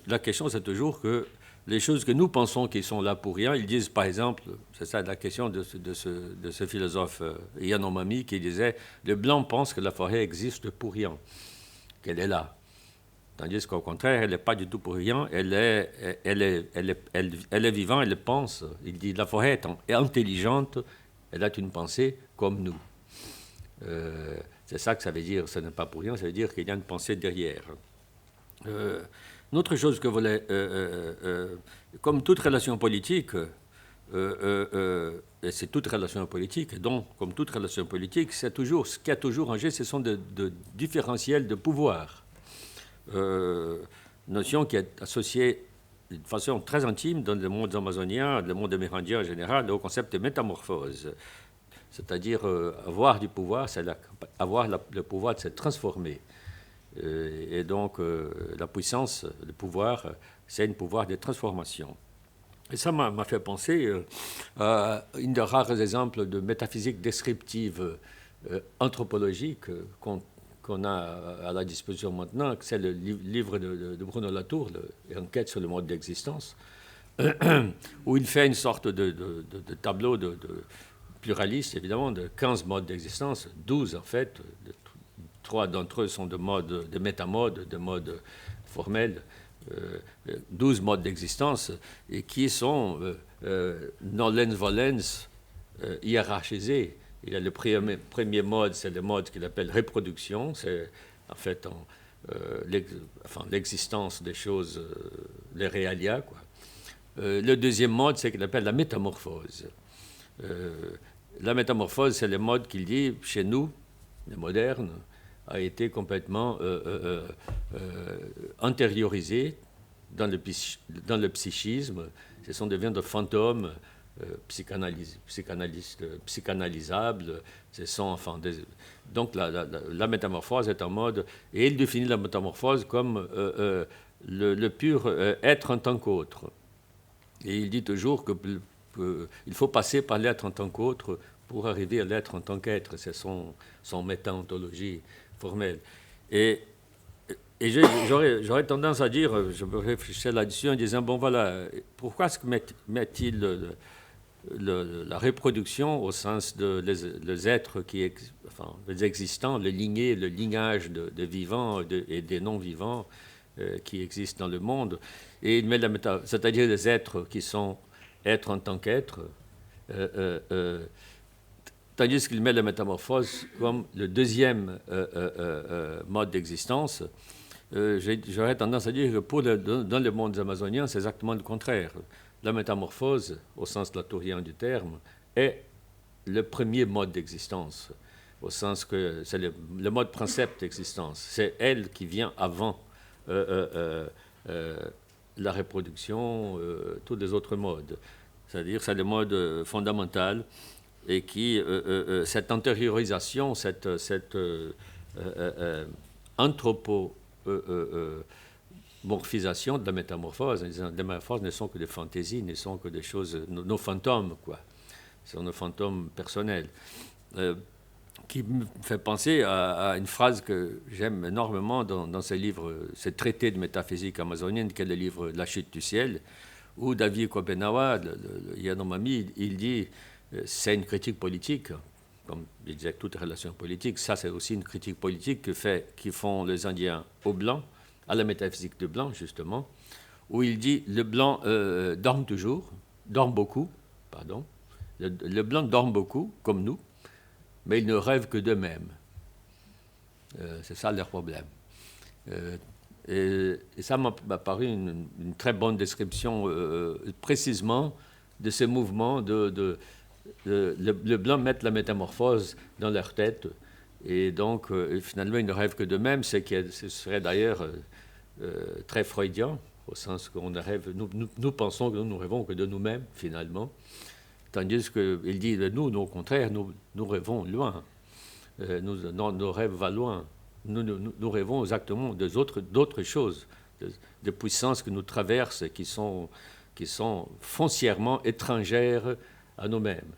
Speaker 6: la question, c'est toujours que les choses que nous pensons qui sont là pour rien, ils disent, par exemple, c'est ça la question de ce philosophe Yanomami qui disait « Le blanc pense que la forêt existe pour rien, qu'elle est là. » Tandis qu'au contraire, elle n'est pas du tout pour rien, elle est vivante, elle pense. Il dit « La forêt est intelligente, elle a une pensée comme nous. » C'est ça que ça veut dire, ce n'est pas pour rien, ça veut dire qu'il y a une pensée derrière. Une autre chose que voulais, comme toute relation politique, et c'est toute relation politique, donc comme toute relation politique, c'est toujours, ce qui a toujours en jeu, ce sont de différentiels de pouvoir. Notion qui est associée de façon très intime dans le monde amazonien, le monde amérindien en général, au concept de métamorphose. C'est-à-dire avoir du pouvoir, c'est avoir le pouvoir de se transformer. Et donc, la puissance, le pouvoir, c'est un pouvoir de transformation. Et ça m'a fait penser à une des rares exemples de métaphysique descriptive anthropologique qu'on a à la disposition maintenant, c'est le livre de Bruno Latour, Enquête sur le mode d'existence, où il fait une sorte de tableau pluraliste, évidemment, de 15 modes d'existence, 12 en fait. 3 d'entre eux sont de métamodes, de modes formels, 12 modes d'existence, et qui sont nolens volens hiérarchisés. Il y a le premier mode, c'est le mode qu'il appelle reproduction, c'est en fait l'existence des choses, les realia, quoi. Le deuxième mode, c'est qu'il appelle la métamorphose. La métamorphose, c'est le mode qu'il dit, chez nous, les modernes, a été complètement antériorisé dans le psychisme. Ce sont des viandes de fantômes psychanalysables. Ce sont, enfin, donc la métamorphose est un mode, et il définit la métamorphose comme le pur être en tant qu'autre. Et il dit toujours qu'il faut passer par l'être en tant qu'autre pour arriver à l'être en tant qu'être. C'est son méta-ontologie formelle. Et Et j'aurais tendance à dire, je me réfléchissais là-dessus en disant, bon voilà, pourquoi est-ce que met-il la reproduction au sens les êtres enfin, les existants, les lignage de vivants et des non-vivants qui existent dans le monde, et il met c'est-à-dire les êtres qui sont êtres en tant qu'êtres, tandis qu'il met la métamorphose comme le deuxième mode d'existence. J'aurais tendance à dire que dans le monde amazonien, c'est exactement le contraire. La métamorphose, au sens latourien du terme, est le premier mode d'existence, au sens que c'est le mode principe d'existence. C'est elle qui vient avant la reproduction, tous les autres modes. C'est-à-dire c'est le mode fondamental et qui, cette antériorisation, cette anthropomorphisation de la métamorphose, les métamorphoses ne sont que des fantaisies, ne sont que des choses, nos fantômes, quoi. Ce sont nos fantômes personnels. Qui me fait penser à une phrase que j'aime énormément dans ce livre, ce traité de métaphysique amazonienne, qui est le livre La chute du ciel, où David Kopenawa, le Yanomami, il dit c'est une critique politique, comme il disait toute relation politique, ça c'est aussi une critique politique qui font les Indiens aux Blancs, à la métaphysique de Blanc justement, où il dit le Blanc dorme beaucoup, le Blanc dorme beaucoup, comme nous, mais ils ne rêvent que d'eux-mêmes. C'est ça leur problème. Et ça m'a paru une très bonne description précisément de ces mouvements le blanc mettre la métamorphose dans leur tête et donc finalement ils ne rêvent que d'eux-mêmes, ce serait d'ailleurs très freudien au sens qu'on rêve, nous pensons que nous rêvons que de nous-mêmes finalement, tandis qu'il dit nous au contraire nous rêvons loin, nos rêves vont loin. Nous rêvons exactement d'autres choses, de puissances que nous traversent, qui sont foncièrement étrangères à nous-mêmes.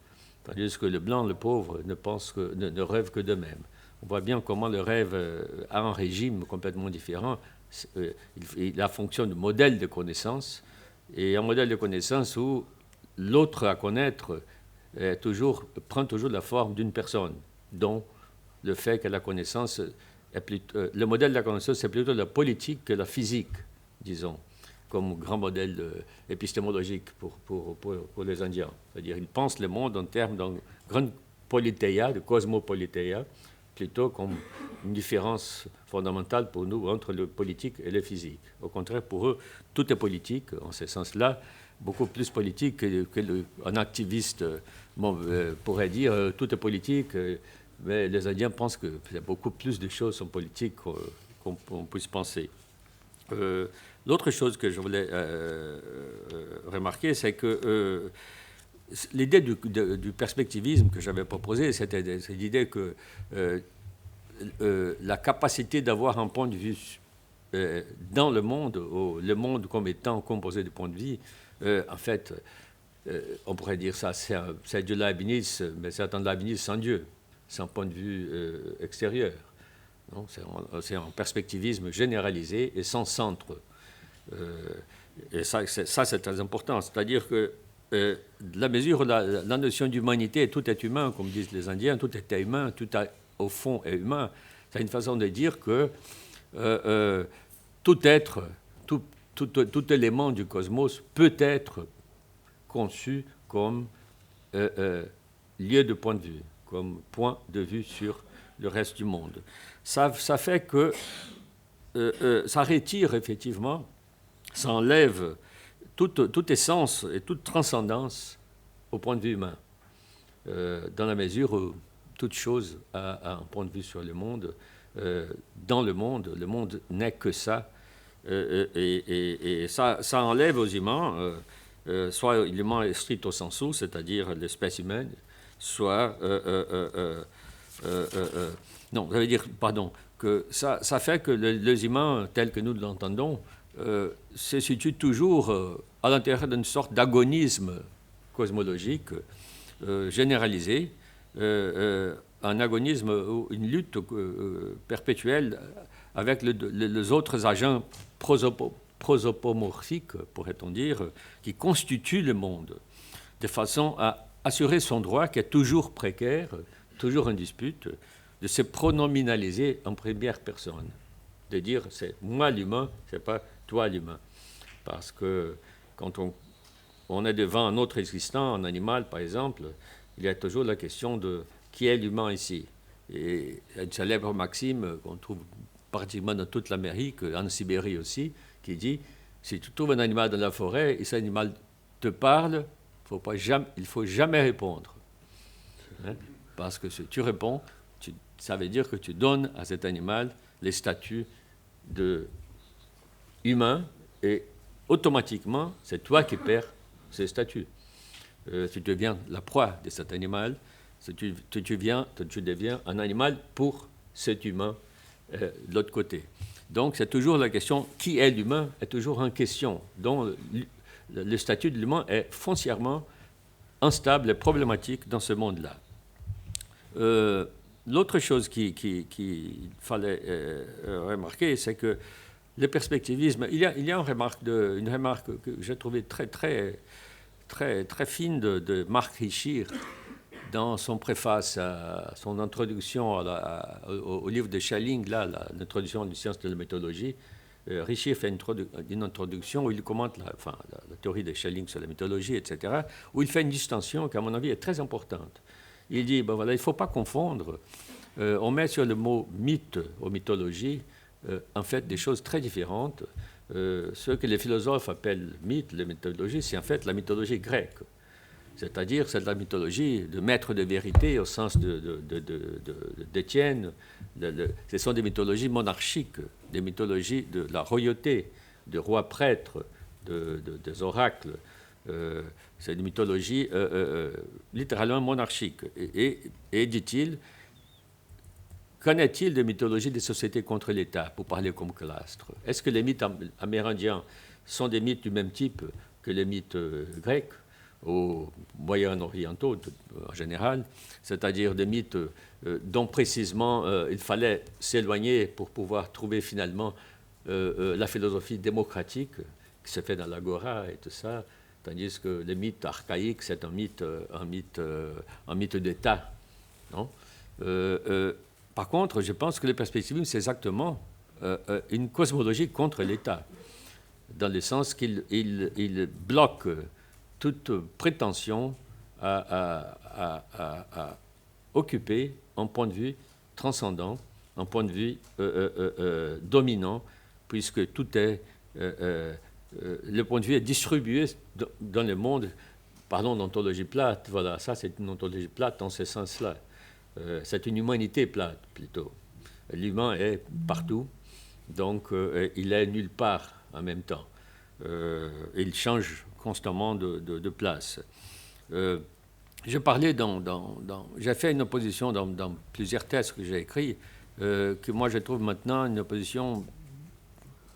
Speaker 6: Tandis que le blanc, le pauvre, ne rêve que d'eux-mêmes. On voit bien comment le rêve a un régime complètement différent. Il a fonction de modèle de connaissance, et un modèle de connaissance où l'autre à connaître prend toujours la forme d'une personne, dont le fait que la connaissance le modèle de la connaissance, c'est plutôt la politique que la physique, disons, comme grand modèle épistémologique pour les Indiens. C'est-à-dire qu'ils pensent le monde en termes d'une grande politeia, de cosmopoliteia, plutôt comme une différence fondamentale pour nous entre le politique et le physique. Au contraire, pour eux, tout est politique, en ce sens-là, beaucoup plus politique qu'un activiste pourrait dire tout est politique. Mais les Indiens pensent qu'il y a beaucoup plus de choses en politique qu'on puisse penser. L'autre chose que je voulais remarquer, c'est que l'idée du perspectivisme que j'avais proposé, c'était l'idée que la capacité d'avoir un point de vue dans le monde comme étant composé de points de vue, en fait, on pourrait dire ça, c'est du Leibniz, mais c'est un Leibniz sans Dieu. C'est un point de vue extérieur. C'est un perspectivisme généralisé et sans centre. Et ça, c'est très important. C'est-à-dire que la mesure où la notion d'humanité, tout est humain, comme disent les Indiens, tout est humain, tout au fond est humain, c'est une façon de dire que tout être, tout élément du cosmos peut être conçu comme lieu de point de vue, comme point de vue sur le reste du monde. Ça fait que ça retire effectivement, ça enlève toute essence et toute transcendance au point de vue humain, dans la mesure où toute chose a un point de vue sur le monde. Dans le monde n'est que ça, et ça enlève aux humains soit l'humain stricto sensu, c'est-à-dire l'espèce humaine, soit non, ça veut dire, pardon, que ça fait que les humains, tels que nous l'entendons, se situent toujours à l'intérieur d'une sorte d'agonisme cosmologique généralisé, un agonisme, une lutte perpétuelle avec les autres agents prosopomorphiques, pourrait-on dire, qui constituent le monde, de façon à assurer son droit, qui est toujours précaire, toujours en dispute, de se pronominaliser en première personne, de dire c'est moi l'humain, c'est pas toi l'humain. Parce que quand on est devant un autre existant, un animal par exemple, il y a toujours la question de qui est l'humain ici. Et une célèbre maxime qu'on trouve pratiquement dans toute l'Amérique, en Sibérie aussi, qui dit si tu trouves un animal dans la forêt et cet animal te parle, il ne faut jamais répondre. Hein? Parce que si tu réponds, ça veut dire que tu donnes à cet animal les statuts de humain et automatiquement, c'est toi qui perds ces statuts. Tu deviens la proie de cet animal, tu deviens un animal pour cet humain de l'autre côté. Donc c'est toujours la question qui est l'humain est toujours en question, dont le statut de l'humain est foncièrement instable et problématique dans ce monde-là. L'autre chose qu'il fallait remarquer, c'est que le perspectivisme, il y a une remarque que j'ai trouvée très fine de Marc Richir dans son préface à son introduction au livre de Schelling, l'introduction des sciences de la mythologie. Richir fait une introduction où il commente la théorie de Schelling sur la mythologie, etc., où il fait une distinction qui, à mon avis, est très importante. Il dit, il ne faut pas confondre. On met sur le mot mythe ou mythologie, en fait, des choses très différentes. Ce que les philosophes appellent mythe, la mythologie, c'est en fait la mythologie grecque. C'est-à-dire, c'est de la mythologie de maître de vérité au sens d'Étienne. Ce sont des mythologies monarchiques, des mythologies de la royauté, de rois prêtres, des oracles. C'est une mythologie littéralement monarchique. Et dit-il, qu'en est-il de mythologie des sociétés contre l'État, pour parler comme Clastres? Est-ce que les mythes amérindiens sont des mythes du même type que les mythes grecs ou moyen-orientaux en général, c'est-à-dire des mythes dont précisément il fallait s'éloigner pour pouvoir trouver finalement la philosophie démocratique qui se fait dans l'agora et tout ça, tandis que les mythes archaïques, c'est un mythe d'État. Non? Par contre, je pense que le perspectivisme, c'est exactement une cosmologie contre l'État, dans le sens qu'il bloque toute prétention à occuper un point de vue transcendant, un point de vue dominant, puisque tout est... le point de vue est distribué dans le monde. Parlons d'ontologie plate, voilà, ça c'est une ontologie plate dans ce sens-là. C'est une humanité plate, plutôt. L'humain est partout, donc il est nulle part en même temps. Il change constamment de place. Je parlais j'ai fait une opposition dans plusieurs thèses que j'ai écrites, que moi je trouve maintenant une opposition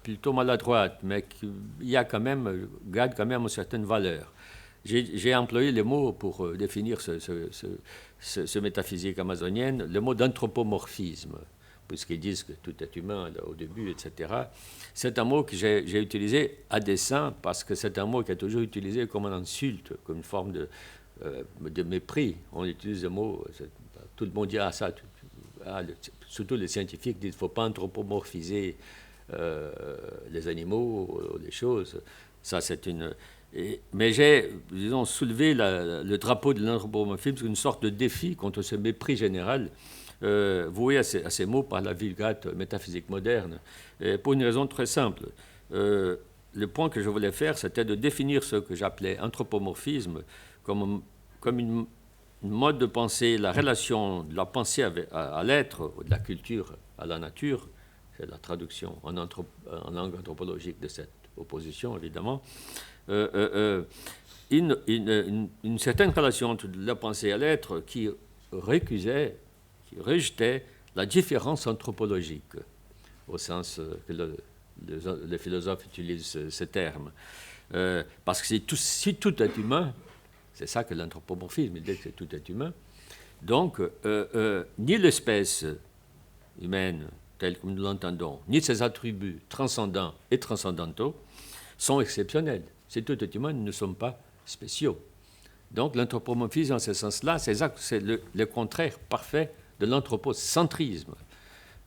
Speaker 6: plutôt maladroite, mais qui garde quand même une certaine valeur. J'ai employé le mot pour définir ce métaphysique amazonienne, le mot d'anthropomorphisme, puisqu'ils disent que tout est humain là, au début, etc. C'est un mot que j'ai utilisé à dessein, parce que c'est un mot qui est toujours utilisé comme une insulte, comme une forme de mépris. On utilise le mot, tout le monde dit ça, surtout les scientifiques disent qu'il ne faut pas anthropomorphiser les animaux, les choses. Ça, c'est une... mais j'ai, disons, soulevé le drapeau de l'anthropomorphisme, une sorte de défi contre ce mépris général voué à ces mots par la vulgate métaphysique moderne, pour une raison très simple. Le point que je voulais faire, c'était de définir ce que j'appelais anthropomorphisme comme une mode de pensée, la relation de la pensée à l'être, ou de la culture à la nature. C'est la traduction en langue anthropologique de cette opposition, évidemment. Une certaine relation entre la pensée à l'être qui rejetait la différence anthropologique, au sens que les philosophes utilisent ce terme. Parce que si tout est humain, c'est ça que l'anthropomorphisme, il dit que tout est humain, donc ni l'espèce humaine, tel que nous l'entendons, ni ses attributs transcendants et transcendantaux, sont exceptionnels. C'est tout humains, nous ne sommes pas spéciaux. Donc l'anthropomorphisme, en ce sens-là, c'est le contraire parfait de l'anthropocentrisme.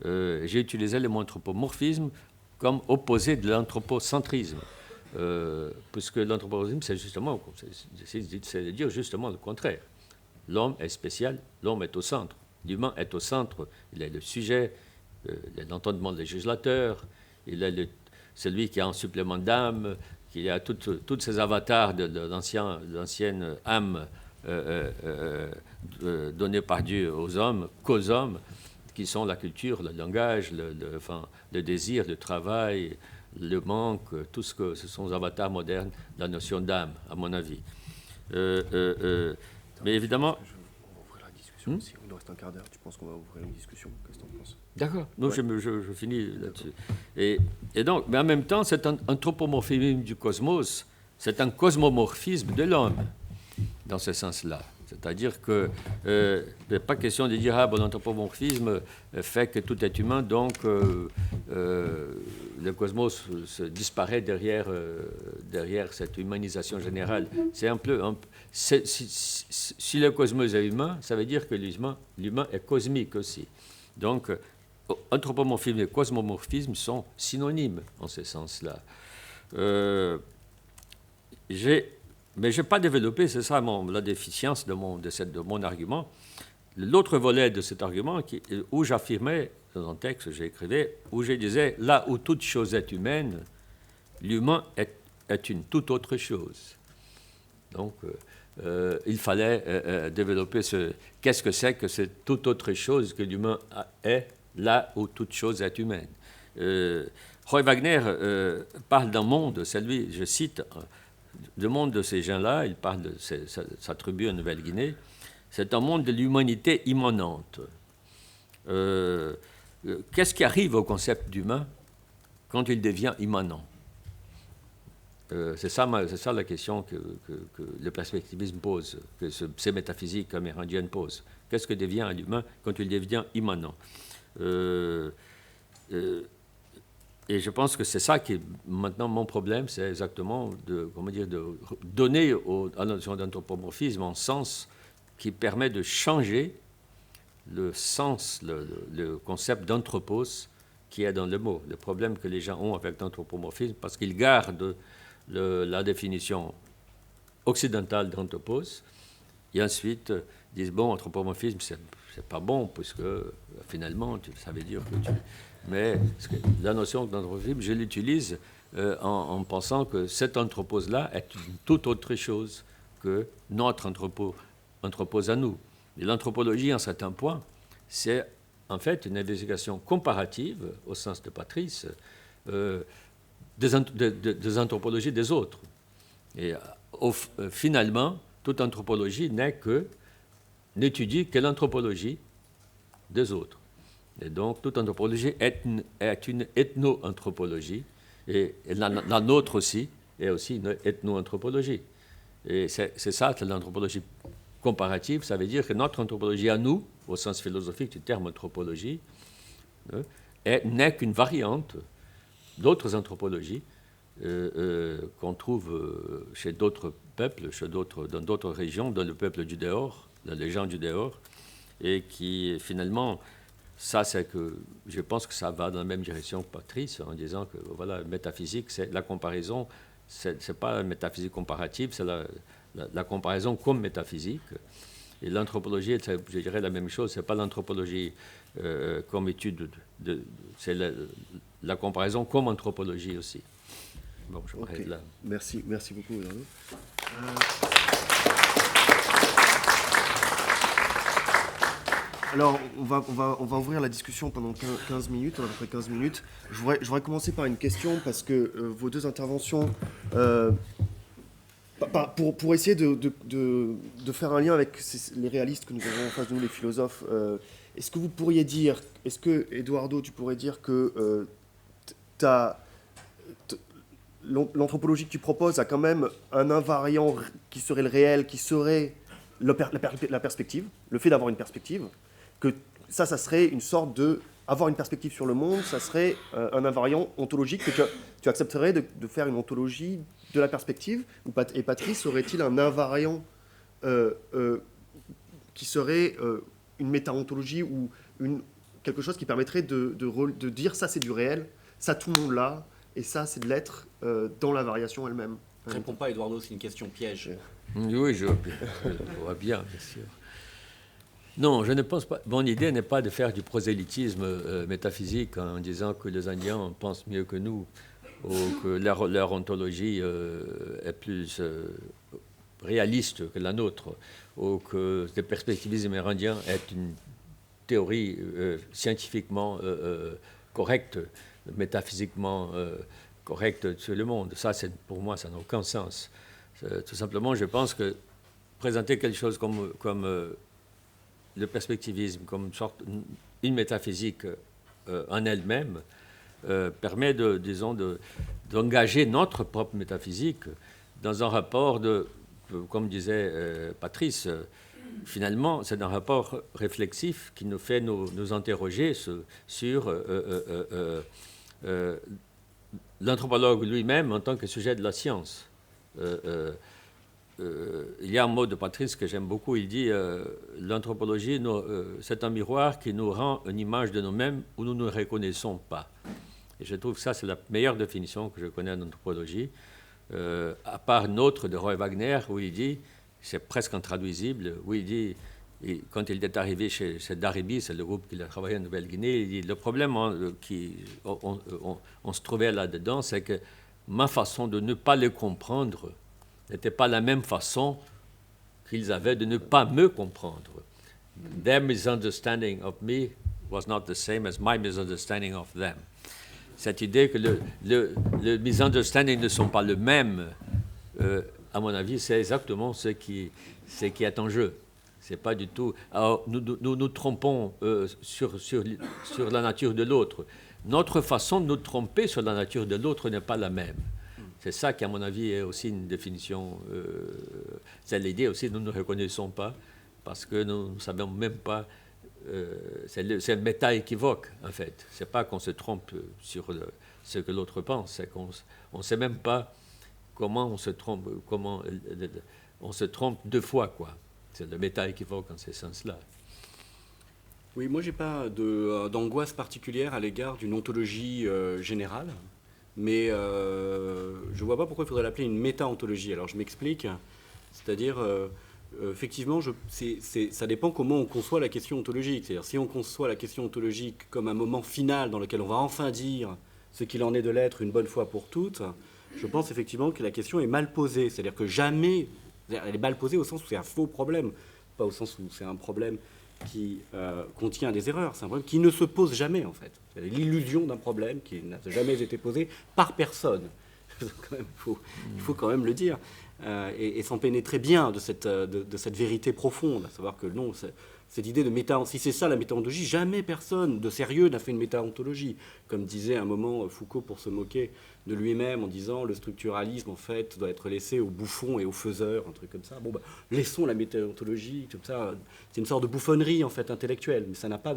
Speaker 6: J'ai utilisé le mot anthropomorphisme comme opposé de l'anthropocentrisme, puisque l'anthropomorphisme, c'est dire justement le contraire. L'homme est spécial, l'homme est au centre. L'humain est au centre, il est le sujet, il est l'entendement des législateurs, il est celui qui a un supplément d'âme, qui a tous ces avatars de l'ancienne âme donnée par Dieu aux hommes, qu'aux hommes, qui sont la culture, le langage, le désir, le travail, le manque, tout ce que ce sont les avatars modernes, la notion d'âme, à mon avis. Mais évidemment...
Speaker 1: On va ouvrir la discussion aussi. Il nous reste un quart d'heure. Tu penses qu'on va ouvrir une discussion? Qu'est-ce que tu en penses?
Speaker 6: D'accord, non, ouais. je finis là-dessus. Et donc, mais en même temps, cet anthropomorphisme du cosmos, c'est un cosmomorphisme de l'homme, dans ce sens-là. C'est-à-dire que il n'est pas question de dire l'anthropomorphisme fait que tout est humain, donc le cosmos disparaît derrière cette humanisation générale. C'est un peu si le cosmos est humain, ça veut dire que l'humain est cosmique aussi. Donc, anthropomorphisme et cosmomorphisme sont synonymes en ce sens-là. Mais je n'ai pas développé, c'est ça la déficience de mon argument. L'autre volet de cet argument, où j'affirmais, dans un texte que j'écrivais, où je disais, là où toute chose est humaine, l'humain est une toute autre chose. Donc, il fallait développer qu'est-ce que c'est que cette toute autre chose que l'humain est, là où toute chose est humaine. Roy Wagner parle d'un monde, c'est lui, je cite, le monde de ces gens-là, il parle de sa tribu en Nouvelle-Guinée, c'est un monde de l'humanité immanente. Qu'est-ce qui arrive au concept d'humain quand il devient immanent? C'est ça la question que le perspectivisme pose, que ces métaphysiques amérindiennes posent. Qu'est-ce que devient un humain quand il devient immanent? Et je pense que c'est ça qui est maintenant mon problème, c'est exactement de donner à la notion d'anthropomorphisme un sens qui permet de changer le sens, le concept d'anthropos qui est dans le mot. Le problème que les gens ont avec l'anthropomorphisme, parce qu'ils gardent la définition occidentale d'anthropos, et ensuite disent, bon, anthropomorphisme, c'est pas bon, puisque finalement, ça veut dire que Mais la notion d'anthropomorphisme, je l'utilise en pensant que cet anthropos-là est une toute autre chose que notre anthropos à nous. Et l'anthropologie, en certain point, c'est en fait une investigation comparative, au sens de Patrice, des anthropologies des autres. Et finalement, toute anthropologie n'étudie que l'anthropologie des autres. Et donc, toute anthropologie est une ethno-anthropologie, et la nôtre aussi est aussi une ethno-anthropologie. Et c'est ça, l'anthropologie comparative, ça veut dire que notre anthropologie à nous, au sens philosophique du terme anthropologie, n'est qu'une variante d'autres anthropologies qu'on trouve chez d'autres peuples, dans d'autres régions, dans le peuple du dehors, dans les gens du dehors, et qui finalement, ça c'est que je pense que ça va dans la même direction que Patrice, en disant que voilà, métaphysique, c'est la comparaison, c'est pas la métaphysique comparative, c'est la comparaison comme métaphysique. Et l'anthropologie, je dirais la même chose, c'est pas l'anthropologie comme étude, c'est la comparaison comme anthropologie aussi. Bon, je m'arrête là.
Speaker 1: Merci beaucoup, Eduardo. Alors, on va ouvrir la discussion pendant 15 minutes, à peu près 15 minutes. Je voudrais commencer par une question, parce que vos deux interventions, pour essayer de faire un lien avec les réalistes que nous avons en face de nous, les philosophes, est-ce que vous pourriez dire, est-ce que, Eduardo, tu pourrais dire que l'anthropologie que tu proposes a quand même un invariant qui serait le réel, qui serait la perspective, le fait d'avoir une perspective, que ça serait une sorte de avoir une perspective sur le monde, ça serait un invariant ontologique que tu accepterais de faire une ontologie de la perspective, et Patrice aurait-il un invariant qui serait une méta-ontologie ou quelque chose qui permettrait de dire ça c'est du réel, ça tout le monde l'a, et ça c'est de l'être dans la variation elle-même.
Speaker 2: Réponds pas, Eduardo, c'est une question piège.
Speaker 6: Oui, je vois bien sûr. Non, je ne pense pas. Mon idée n'est pas de faire du prosélytisme métaphysique en disant que les Indiens pensent mieux que nous, ou que leur ontologie est plus réaliste que la nôtre, ou que le perspectivisme indien est une théorie scientifiquement correcte, métaphysiquement correcte sur le monde. Ça, pour moi, ça n'a aucun sens. Tout simplement, je pense que présenter quelque chose comme le perspectivisme, comme une métaphysique en elle-même, permet d'engager notre propre métaphysique dans un rapport comme disait Patrice, finalement, c'est un rapport réflexif qui nous fait nous interroger sur l'anthropologue lui-même en tant que sujet de la science. Il y a un mot de Patrice que j'aime beaucoup, il dit l'anthropologie, c'est un miroir qui nous rend une image de nous-mêmes où nous ne nous reconnaissons pas. Et je trouve que ça, c'est la meilleure définition que je connais en anthropologie, à part une autre de Roy Wagner, où il dit, c'est presque intraduisible, où il dit, quand il est arrivé chez Daribi, c'est le groupe qu'il a travaillé en Nouvelle-Guinée, il dit, le problème on se trouvait là-dedans, c'est que ma façon de ne pas les comprendre n'était pas la même façon qu'ils avaient de ne pas me comprendre. Their misunderstanding of me was not the same as my misunderstanding of them. Cette idée que le misunderstanding ne sont pas le même, à mon avis, c'est exactement ce qui est en jeu. C'est pas du tout. Alors, nous trompons sur la nature de l'autre. Notre façon de nous tromper sur la nature de l'autre n'est pas la même. C'est ça qui, à mon avis, est aussi une définition. C'est l'idée aussi que nous ne reconnaissons pas parce que nous ne savons même pas. C'est le méta-équivoque, en fait. C'est pas qu'on se trompe sur ce que l'autre pense, c'est qu'on ne sait même pas comment on se trompe, on se trompe deux fois, quoi. C'est le méta-équivoque en ce sens-là.
Speaker 2: Oui, moi, j'ai pas d'angoisse particulière à l'égard d'une ontologie générale, mais je vois pas pourquoi il faudrait l'appeler une méta-ontologie. Alors, je m'explique. C'est-à-dire... effectivement, ça dépend comment on conçoit la question ontologique. C'est-à-dire, si on conçoit la question ontologique comme un moment final dans lequel on va enfin dire ce qu'il en est de l'être une bonne fois pour toutes, je pense effectivement que la question est mal posée. C'est-à-dire que jamais... Elle est mal posée au sens où c'est un faux problème, pas au sens où c'est un problème qui contient des erreurs. C'est un problème qui ne se pose jamais, en fait. C'est l'illusion d'un problème qui n'a jamais été posé par personne. Il faut quand même le dire. Et s'en pénétrer bien de cette vérité profonde, à savoir que non, cette idée de si c'est ça la métaontologie, jamais personne de sérieux n'a fait une métaontologie. Comme disait à un moment Foucault pour se moquer de lui-même en disant le structuralisme en fait doit être laissé aux bouffons et aux faiseurs, un truc comme ça. Bon, laissons la métaontologie, comme ça, c'est une sorte de bouffonnerie en fait intellectuelle, mais ça n'a pas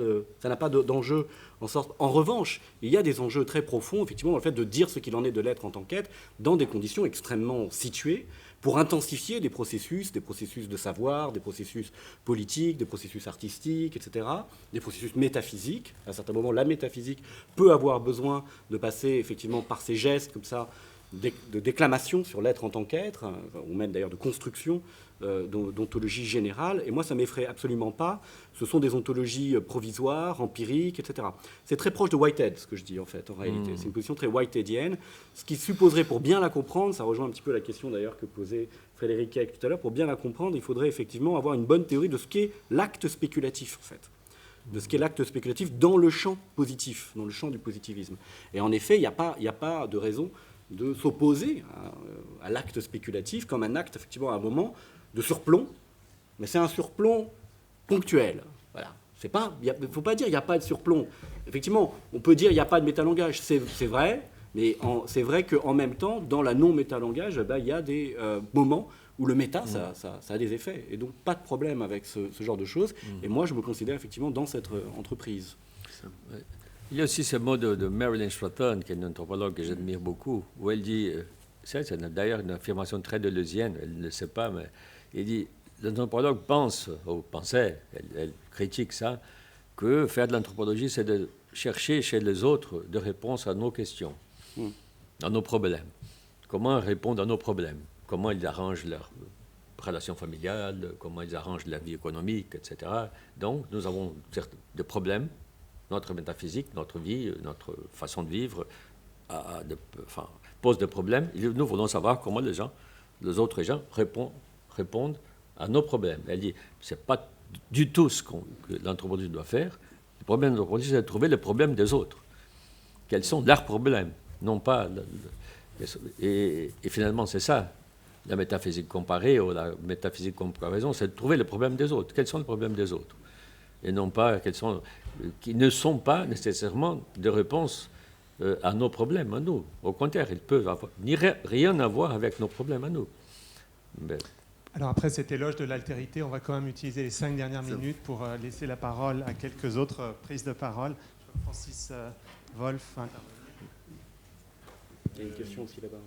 Speaker 2: d'enjeu en sorte. En revanche, il y a des enjeux très profonds effectivement dans le fait de dire ce qu'il en est de l'être en tant qu'être dans des conditions extrêmement situées, pour intensifier des processus de savoir, des processus politiques, des processus artistiques, etc., des processus métaphysiques. À un certain moment, la métaphysique peut avoir besoin de passer effectivement par ces gestes comme ça, de déclamation sur l'être en tant qu'être, ou même d'ailleurs de construction d'ontologie générale. Et moi, ça ne m'effraie absolument pas. Ce sont des ontologies provisoires, empiriques, etc. C'est très proche de Whitehead, ce que je dis, en fait, en réalité. C'est une position très whiteheadienne, ce qui supposerait, pour bien la comprendre, ça rejoint un petit peu la question d'ailleurs que posait Frédéric Hayek tout à l'heure, pour bien la comprendre, il faudrait effectivement avoir une bonne théorie de ce qu'est l'acte spéculatif, en fait. De ce qu'est l'acte spéculatif dans le champ positif, dans le champ du positivisme. Et en effet, il n'y a pas de raison de s'opposer à l'acte spéculatif comme un acte, effectivement, à un moment de surplomb, mais c'est un surplomb ponctuel. Voilà. Il ne faut pas dire qu'il n'y a pas de surplomb. Effectivement, on peut dire qu'il n'y a pas de métalangage, c'est vrai, mais c'est vrai qu'en même temps, dans la non-métalangage, il y a des moments où le méta, ça a des effets. Et donc, pas de problème avec ce genre de choses. Et moi, je me considère effectivement dans cette entreprise.
Speaker 6: Il y a aussi ce mot de Marilyn Stratton, qui est une anthropologue que j'admire beaucoup, où elle dit, c'est d'ailleurs une affirmation très deleuzienne, elle ne le sait pas, mais il dit, l'anthropologue pense, ou pensait, elle critique ça, que faire de l'anthropologie, c'est de chercher chez les autres des réponses à nos questions, à nos problèmes. Comment répondre à nos problèmes? Comment ils arrangent leurs relations familiales, comment ils arrangent la vie économique, etc. Donc, nous avons certes des problèmes, notre métaphysique, notre vie, notre façon de vivre pose des problèmes. Nous voulons savoir comment les autres gens répondent à nos problèmes. Elle dit, ce n'est pas du tout ce que l'anthropologie doit faire. Le problème de l'anthropologie, c'est de trouver les problèmes des autres. Quels sont leurs problèmes, non pas... Et finalement, c'est ça, la métaphysique comparée ou la métaphysique comparaison, c'est de trouver les problèmes des autres. Quels sont les problèmes des autres? Et non pas qui ne sont pas nécessairement des réponses à nos problèmes, à nous. Au contraire, ils peuvent rien avoir avec nos problèmes à nous. Mais...
Speaker 7: Alors après cet éloge de l'altérité, on va quand même utiliser les 5 dernières minutes pour laisser la parole à quelques autres prises de parole. Francis Wolf.
Speaker 2: Il y a une question aussi là-bas.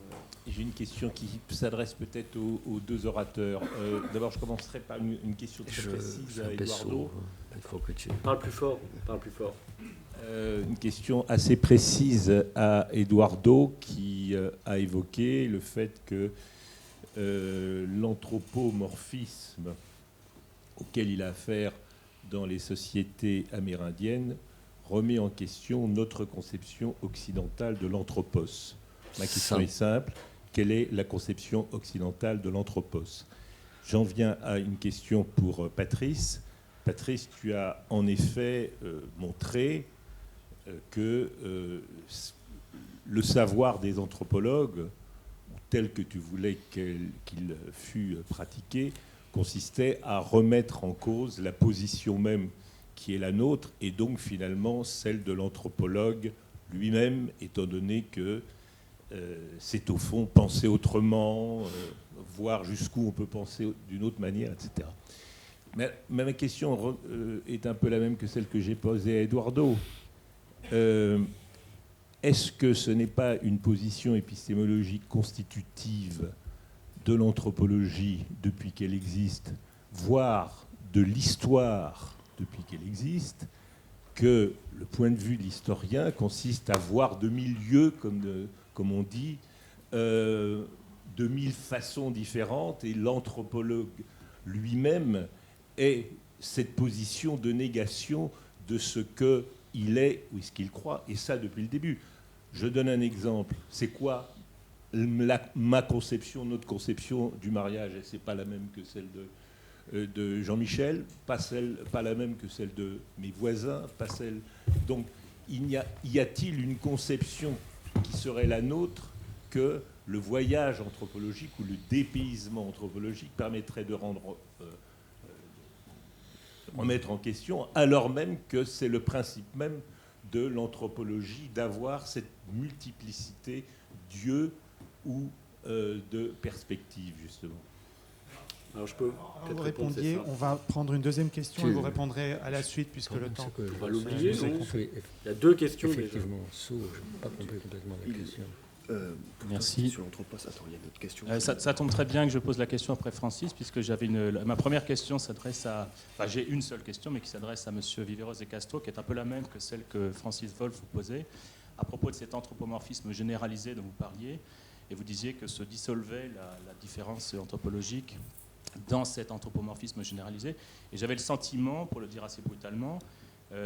Speaker 8: J'ai une question qui s'adresse peut-être aux deux orateurs. D'abord, je commencerai par une question très précise à Eduardo.
Speaker 6: Il faut que tu...
Speaker 2: Parle plus fort. Parle plus fort.
Speaker 8: Une question assez précise à Eduardo qui a évoqué le fait que l'anthropomorphisme auquel il a affaire dans les sociétés amérindiennes remet en question notre conception occidentale de l'anthropos. Ma question est simple. Quelle est la conception occidentale de l'anthropos? J'en viens à une question pour Patrice. Patrice, tu as en effet montré que le savoir des anthropologues, tel que tu voulais qu'il fût pratiqué, consistait à remettre en cause la position même qui est la nôtre, et donc finalement celle de l'anthropologue lui-même, étant donné que c'est au fond penser autrement, voir jusqu'où on peut penser d'une autre manière, etc. Mais ma question est un peu la même que celle que j'ai posée à Eduardo. Est-ce que ce n'est pas une position épistémologique constitutive de l'anthropologie depuis qu'elle existe, voire de l'histoire depuis qu'elle existe, que le point de vue de l'historien consiste à voir de mille lieux, comme on dit, de mille façons différentes, et l'anthropologue lui-même est cette position de négation de ce qu'il est ou ce qu'il croit, et ça depuis le début. Je donne un exemple. C'est quoi ma conception, notre conception du mariage? Et c'est pas la même que celle de Jean-Michel, pas la même que celle de mes voisins, pas celle. Donc, y a-t-il une conception qui serait la nôtre que le voyage anthropologique ou le dépaysement anthropologique permettrait de remettre en question, alors même que c'est le principe même de l'anthropologie d'avoir cette multiplicité d'yeux ou de perspectives, justement?
Speaker 2: Alors je peux
Speaker 7: vous répondiez, on va prendre une deuxième question et vous répondrez à la suite puisque le temps...
Speaker 2: On va l'oublier, non? Il y a deux questions.
Speaker 6: Effectivement, sourd, je n'ai pas compris complètement la question.
Speaker 9: Merci.
Speaker 1: Sur l'anthropos, attends, il y a une autre question.
Speaker 9: Ça tombe très bien que je pose la question après Francis, puisque j'avais ma première question s'adresse à... Enfin, j'ai une seule question, mais qui s'adresse à M. Viveros de Castro, qui est un peu la même que celle que Francis Wolf vous posait, à propos de cet anthropomorphisme généralisé dont vous parliez, et vous disiez que se dissolvait la différence anthropologique dans cet anthropomorphisme généralisé. Et j'avais le sentiment, pour le dire assez brutalement,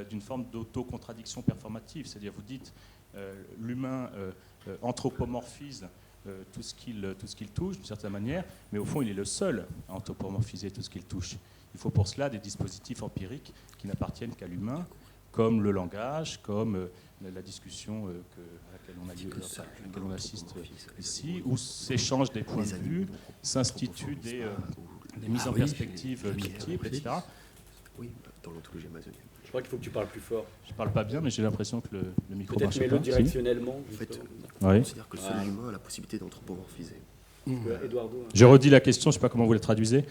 Speaker 9: d'une forme d'autocontradiction performative. C'est-à-dire, vous dites, l'humain anthropomorphise tout ce qu'il touche, d'une certaine manière, mais au fond, il est le seul à anthropomorphiser tout ce qu'il touche. Il faut pour cela des dispositifs empiriques qui n'appartiennent qu'à l'humain, comme le langage, comme la discussion à laquelle on assiste ici, où s'échangent des points de vue, s'instituent des mises en perspective multiples, etc.
Speaker 1: Oui, dans l'anthropologie amazonienne.
Speaker 2: Je crois qu'il faut que tu parles plus fort.
Speaker 9: Je parle pas bien, mais j'ai l'impression que le micro
Speaker 2: Peut-être
Speaker 9: marche
Speaker 2: mets-le
Speaker 9: pas.
Speaker 2: directionnellement.
Speaker 1: En fait,
Speaker 9: Oui.
Speaker 1: on considère que seul l'humain a la possibilité d'anthropomorphiser.
Speaker 2: Eduardo.
Speaker 9: Je redis la question, je ne sais pas comment vous la traduisez.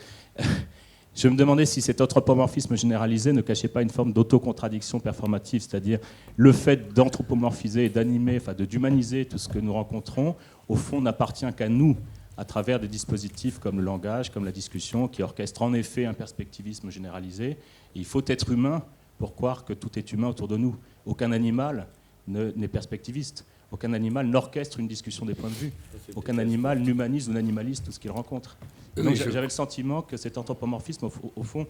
Speaker 9: Je me demandais si cet anthropomorphisme généralisé ne cachait pas une forme d'autocontradiction performative, c'est-à-dire le fait d'anthropomorphiser et d'animer, enfin d'humaniser tout ce que nous rencontrons, au fond n'appartient qu'à nous, à travers des dispositifs comme le langage, comme la discussion, qui orchestrent en effet un perspectivisme généralisé. Et il faut être humain pour croire que tout est humain autour de nous. Aucun animal n'est perspectiviste. Aucun animal n'orchestre une discussion des points de vue. Aucun animal n'humanise ou n'animalise tout ce qu'il rencontre. Et donc j'avais le sentiment que cet anthropomorphisme, au fond,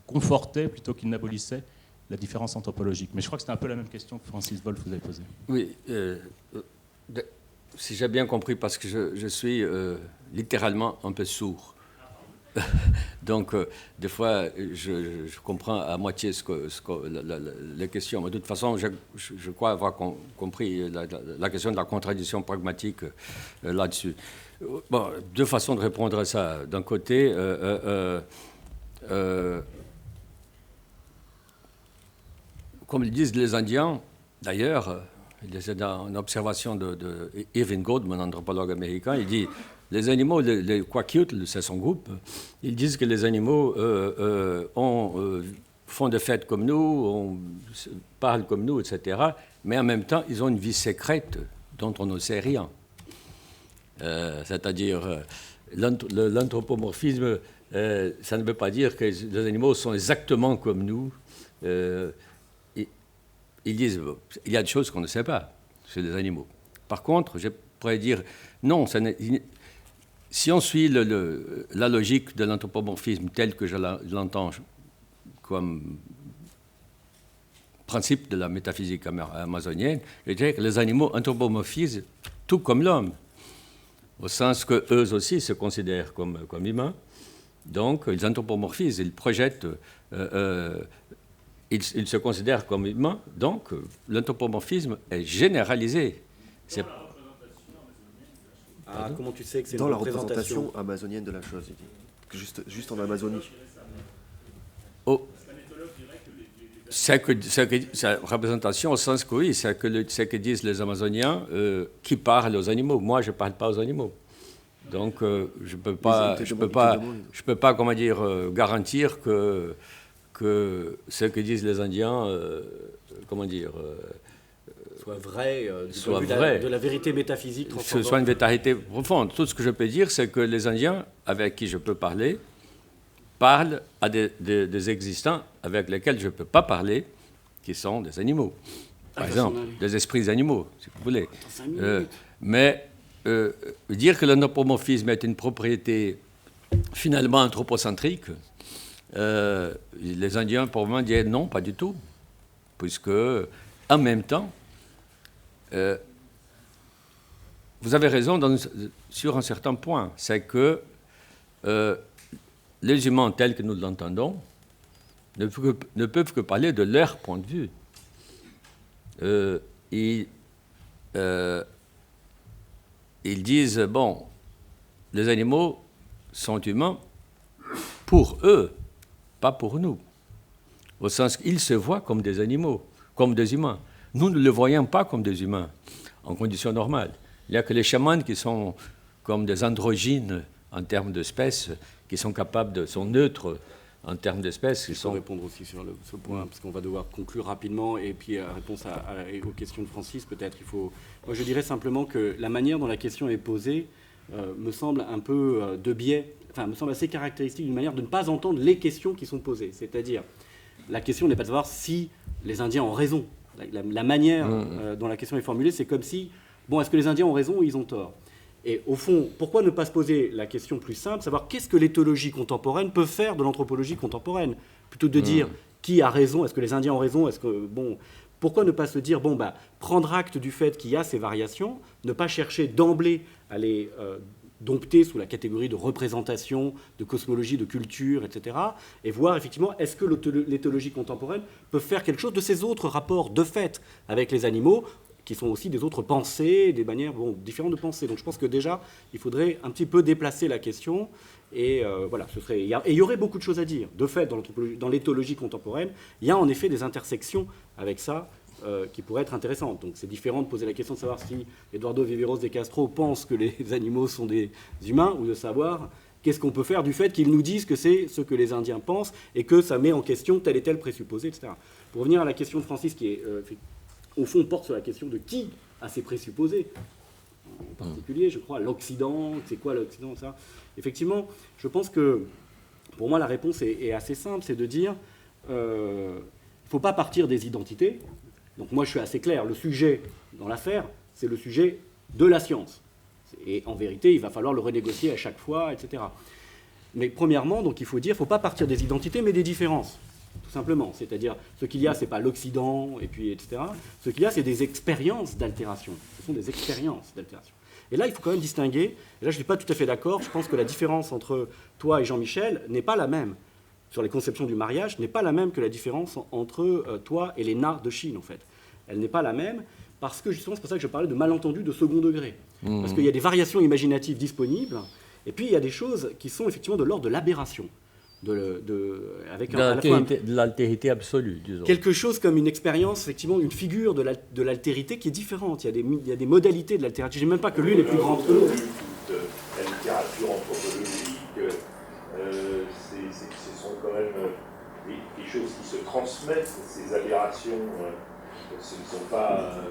Speaker 9: confortait plutôt qu'il n'abolissait la différence anthropologique. Mais je crois que c'était un peu la même question que Francis Wolff vous avait posée.
Speaker 6: Oui, si j'ai bien compris, parce que je suis littéralement un peu sourd. Donc, des fois, je comprends à moitié les questions. Mais de toute façon, je crois avoir compris la question de la contradiction pragmatique là-dessus. Bon, deux façons de répondre à ça. D'un côté, comme le disent les Indiens, d'ailleurs, dans une observation de Irving Goldman, anthropologue américain, il dit les animaux, les Kwakiut, c'est son groupe, ils disent que les animaux font des fêtes comme nous, parlent comme nous, etc. Mais en même temps, ils ont une vie secrète dont on ne sait rien. C'est-à-dire, l'anthropomorphisme, ça ne veut pas dire que les animaux sont exactement comme nous. Ils disent il y a des choses qu'on ne sait pas chez les animaux. Par contre, je pourrais dire non, si on suit la logique de l'anthropomorphisme telle que je l'entends comme principe de la métaphysique amazonienne, je dirais que les animaux anthropomorphisent tout comme l'homme, au sens qu'eux aussi se considèrent comme humains. Donc, ils anthropomorphisent, ils projettent, ils se considèrent comme humains. Donc, l'anthropomorphisme est généralisé.
Speaker 2: Comment tu sais que c'est
Speaker 1: dans
Speaker 2: une
Speaker 1: la représentation amazonienne de la chose, il dit. Juste en Amazonie.
Speaker 6: C'est que sa représentation au sens que oui, c'est que disent les Amazoniens qui parlent aux animaux. Moi, je ne parle pas aux animaux. Donc, je peux pas, comment dire, garantir que ce que disent les Indiens, comment dire,
Speaker 2: soit vrai,
Speaker 6: soit vrai.
Speaker 2: De la vérité métaphysique.
Speaker 6: Ce soit une vérité profonde. Tout ce que je peux dire, c'est que les Indiens, avec qui je peux parler, parlent à des existants avec lesquels je ne peux pas parler, qui sont des animaux. Par exemple, des esprits animaux, si vous voulez. Mais dire que l'anthropomorphisme est une propriété finalement anthropocentrique, les Indiens, pour moi, disent non, pas du tout. Puisque, en même temps, vous avez raison sur un certain point. C'est que les humains tels que nous l'entendons ne peuvent que parler de leur point de vue. Ils disent, bon, les animaux sont humains pour eux, pas pour nous. Au sens qu'ils se voient comme des animaux, comme des humains. Nous ne les voyons pas comme des humains, en conditions normales. Il n'y a que les chamans qui sont comme des androgynes en termes d'espèces, qui sont sont neutres en termes d'espèces.
Speaker 2: Il faut répondre aussi sur ce point, parce qu'on va devoir conclure rapidement, et puis réponse aux questions de Francis, peut-être. Moi, je dirais simplement que la manière dont la question est posée me semble un peu de biais, me semble assez caractéristique d'une manière de ne pas entendre les questions qui sont posées. C'est-à-dire, la question n'est pas de savoir si les Indiens ont raison. La manière dont la question est formulée, c'est comme si, est-ce que les Indiens ont raison ou ils ont tort ? Et au fond, pourquoi ne pas se poser la question plus simple, savoir qu'est-ce que l'éthologie contemporaine peut faire de l'anthropologie contemporaine, plutôt que de dire qui a raison, est-ce que les Indiens ont raison, pourquoi ne pas se dire, prendre acte du fait qu'il y a ces variations, ne pas chercher d'emblée à les dompter sous la catégorie de représentation, de cosmologie, de culture, etc. Et voir effectivement, est-ce que l'éthologie contemporaine peut faire quelque chose de ces autres rapports de fait avec les animaux, qui sont aussi des autres pensées, des manières différentes de penser. Donc je pense que déjà, il faudrait un petit peu déplacer la question. Et et il y aurait beaucoup de choses à dire. De fait, dans l'éthologie contemporaine, il y a en effet des intersections avec ça qui pourraient être intéressantes. Donc c'est différent de poser la question de savoir si Eduardo Viveros de Castro pense que les animaux sont des humains, ou de savoir qu'est-ce qu'on peut faire du fait qu'ils nous disent que c'est ce que les Indiens pensent et que ça met en question tel et tel présupposé, etc. Pour revenir à la question de Francis, qui est, au fond porte sur la question de qui a ces présupposés, en particulier, je crois, l'Occident, c'est quoi l'Occident, ça. Effectivement, je pense que, pour moi, la réponse est assez simple, c'est de dire, il ne faut pas partir des identités. Donc moi, je suis assez clair, le sujet dans l'affaire, c'est le sujet de la science. Et en vérité, il va falloir le renégocier à chaque fois, etc. Mais premièrement, donc, il faut dire, il ne faut pas partir des identités, mais des différences. Tout simplement. C'est-à-dire, ce qu'il y a, ce n'est pas l'Occident, et puis, etc. Ce qu'il y a, c'est des expériences d'altération. Ce sont des expériences d'altération. Et là, il faut quand même distinguer, et là, je ne suis pas tout à fait d'accord, je pense que la différence entre toi et Jean-Michel n'est pas la même, sur les conceptions du mariage, n'est pas la même que la différence entre toi et les Na de Chine, en fait. Elle n'est pas la même, parce que, justement, c'est pour ça que je parlais de malentendus de second degré. Parce qu'il y a des variations imaginatives disponibles, et puis il y a des choses qui sont effectivement de l'ordre de l'aberration. Avec
Speaker 6: de l'altérité absolue, disons.
Speaker 2: Quelque chose comme une expérience, effectivement, une figure de l'altérité qui est différente. Il y a des modalités de l'altérité. Je ne dis même pas que l'une est plus grande que l'autre.
Speaker 10: La littérature anthropologique, ce sont quand même des choses qui se transmettent, ces aberrations. Ce ne sont pas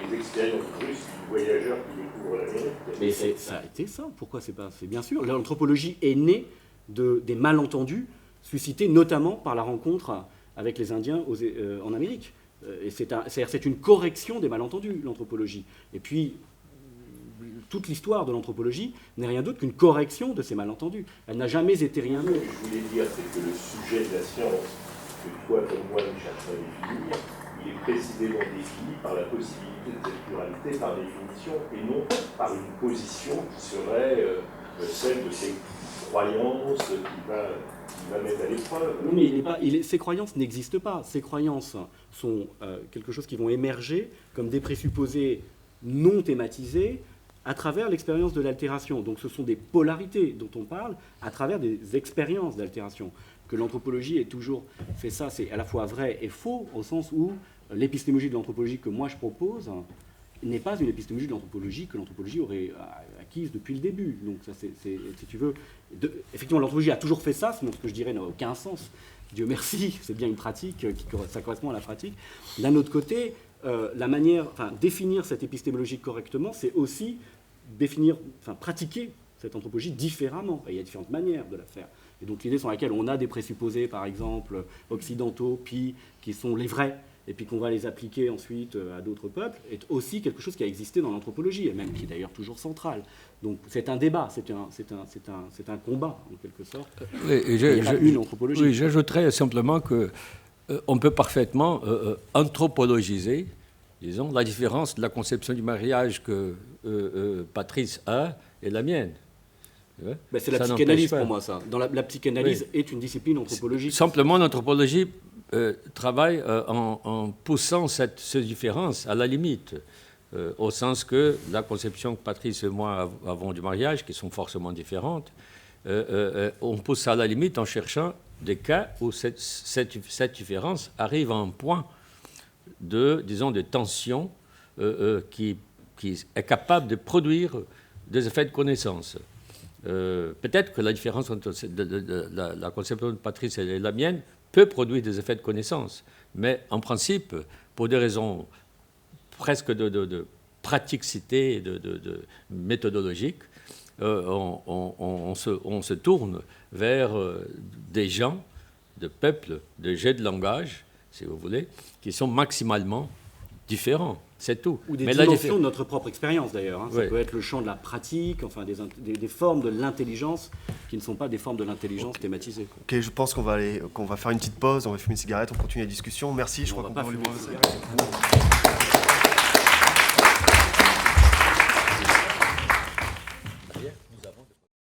Speaker 10: des expériences russes du voyageur qui découvre l'Amérique.
Speaker 2: Mais ça a été ça. Pourquoi c'est pas? C'est bien sûr. L'anthropologie est née des malentendus suscités notamment par la rencontre avec les Indiens en Amérique. Et c'est une correction des malentendus, l'anthropologie. Et puis, toute l'histoire de l'anthropologie n'est rien d'autre qu'une correction de ces malentendus. Elle n'a jamais été rien d'autre.
Speaker 10: Ce que je voulais dire, c'est que le sujet de la science, que toi comme moi nous cherchons à définir, il est précisément défini par la possibilité de cette pluralité par définition, et non par une position qui serait celle de ces croyances qui va mettre à l'épreuve.
Speaker 2: Oui, mais ces croyances n'existent pas. Ces croyances sont quelque chose qui vont émerger comme des présupposés non thématisés à travers l'expérience de l'altération. Donc ce sont des polarités dont on parle à travers des expériences d'altération. Que l'anthropologie ait toujours fait ça, c'est à la fois vrai et faux, au sens où l'épistémologie de l'anthropologie que moi je propose n'est pas une épistémologie de l'anthropologie que l'anthropologie aurait acquise depuis le début. Donc ça, si tu veux, effectivement, l'anthropologie a toujours fait ça, sinon ce que je dirais n'a aucun sens. Dieu merci, c'est bien une pratique, ça correspond à la pratique. D'un autre côté, définir cette épistémologie correctement, c'est aussi pratiquer cette anthropologie différemment. Et il y a différentes manières de la faire. Et donc l'idée sur laquelle on a des présupposés, par exemple, occidentaux, puis qui sont les vrais, et puis qu'on va les appliquer ensuite à d'autres peuples, est aussi quelque chose qui a existé dans l'anthropologie, et même qui est d'ailleurs toujours central. Donc c'est un débat, c'est un combat, en quelque sorte.
Speaker 6: Oui, une anthropologie. Oui, j'ajouterais simplement qu'on peut parfaitement anthropologiser, disons, la différence de la conception du mariage que Patrice a et la mienne.
Speaker 2: Ben c'est la psychanalyse pour moi, ça. La psychanalyse est une discipline anthropologique.
Speaker 6: Simplement, l'anthropologie travaille en poussant cette différence à la limite, au sens que la conception que Patrice et moi avons du mariage, qui sont forcément différentes, on pousse ça à la limite en cherchant des cas où cette différence arrive à un point de tension qui est capable de produire des effets de connaissance. Peut-être que la différence entre la conception de Patrice et la mienne peut produire des effets de connaissance, mais en principe, pour des raisons presque de praticité, de méthodologique, on se tourne vers des gens, de peuples, de jets de langage, si vous voulez, qui sont maximalement différents. C'est tout.
Speaker 2: Ou des dimensions de notre propre expérience, d'ailleurs. Hein. Ça peut être le champ de la pratique, enfin des formes de l'intelligence qui ne sont pas des formes de l'intelligence thématisées.
Speaker 1: Ok, je pense qu'on va faire une petite pause, on va fumer une cigarette, on continue la discussion. Merci, je crois qu'on va fumer une cigarette.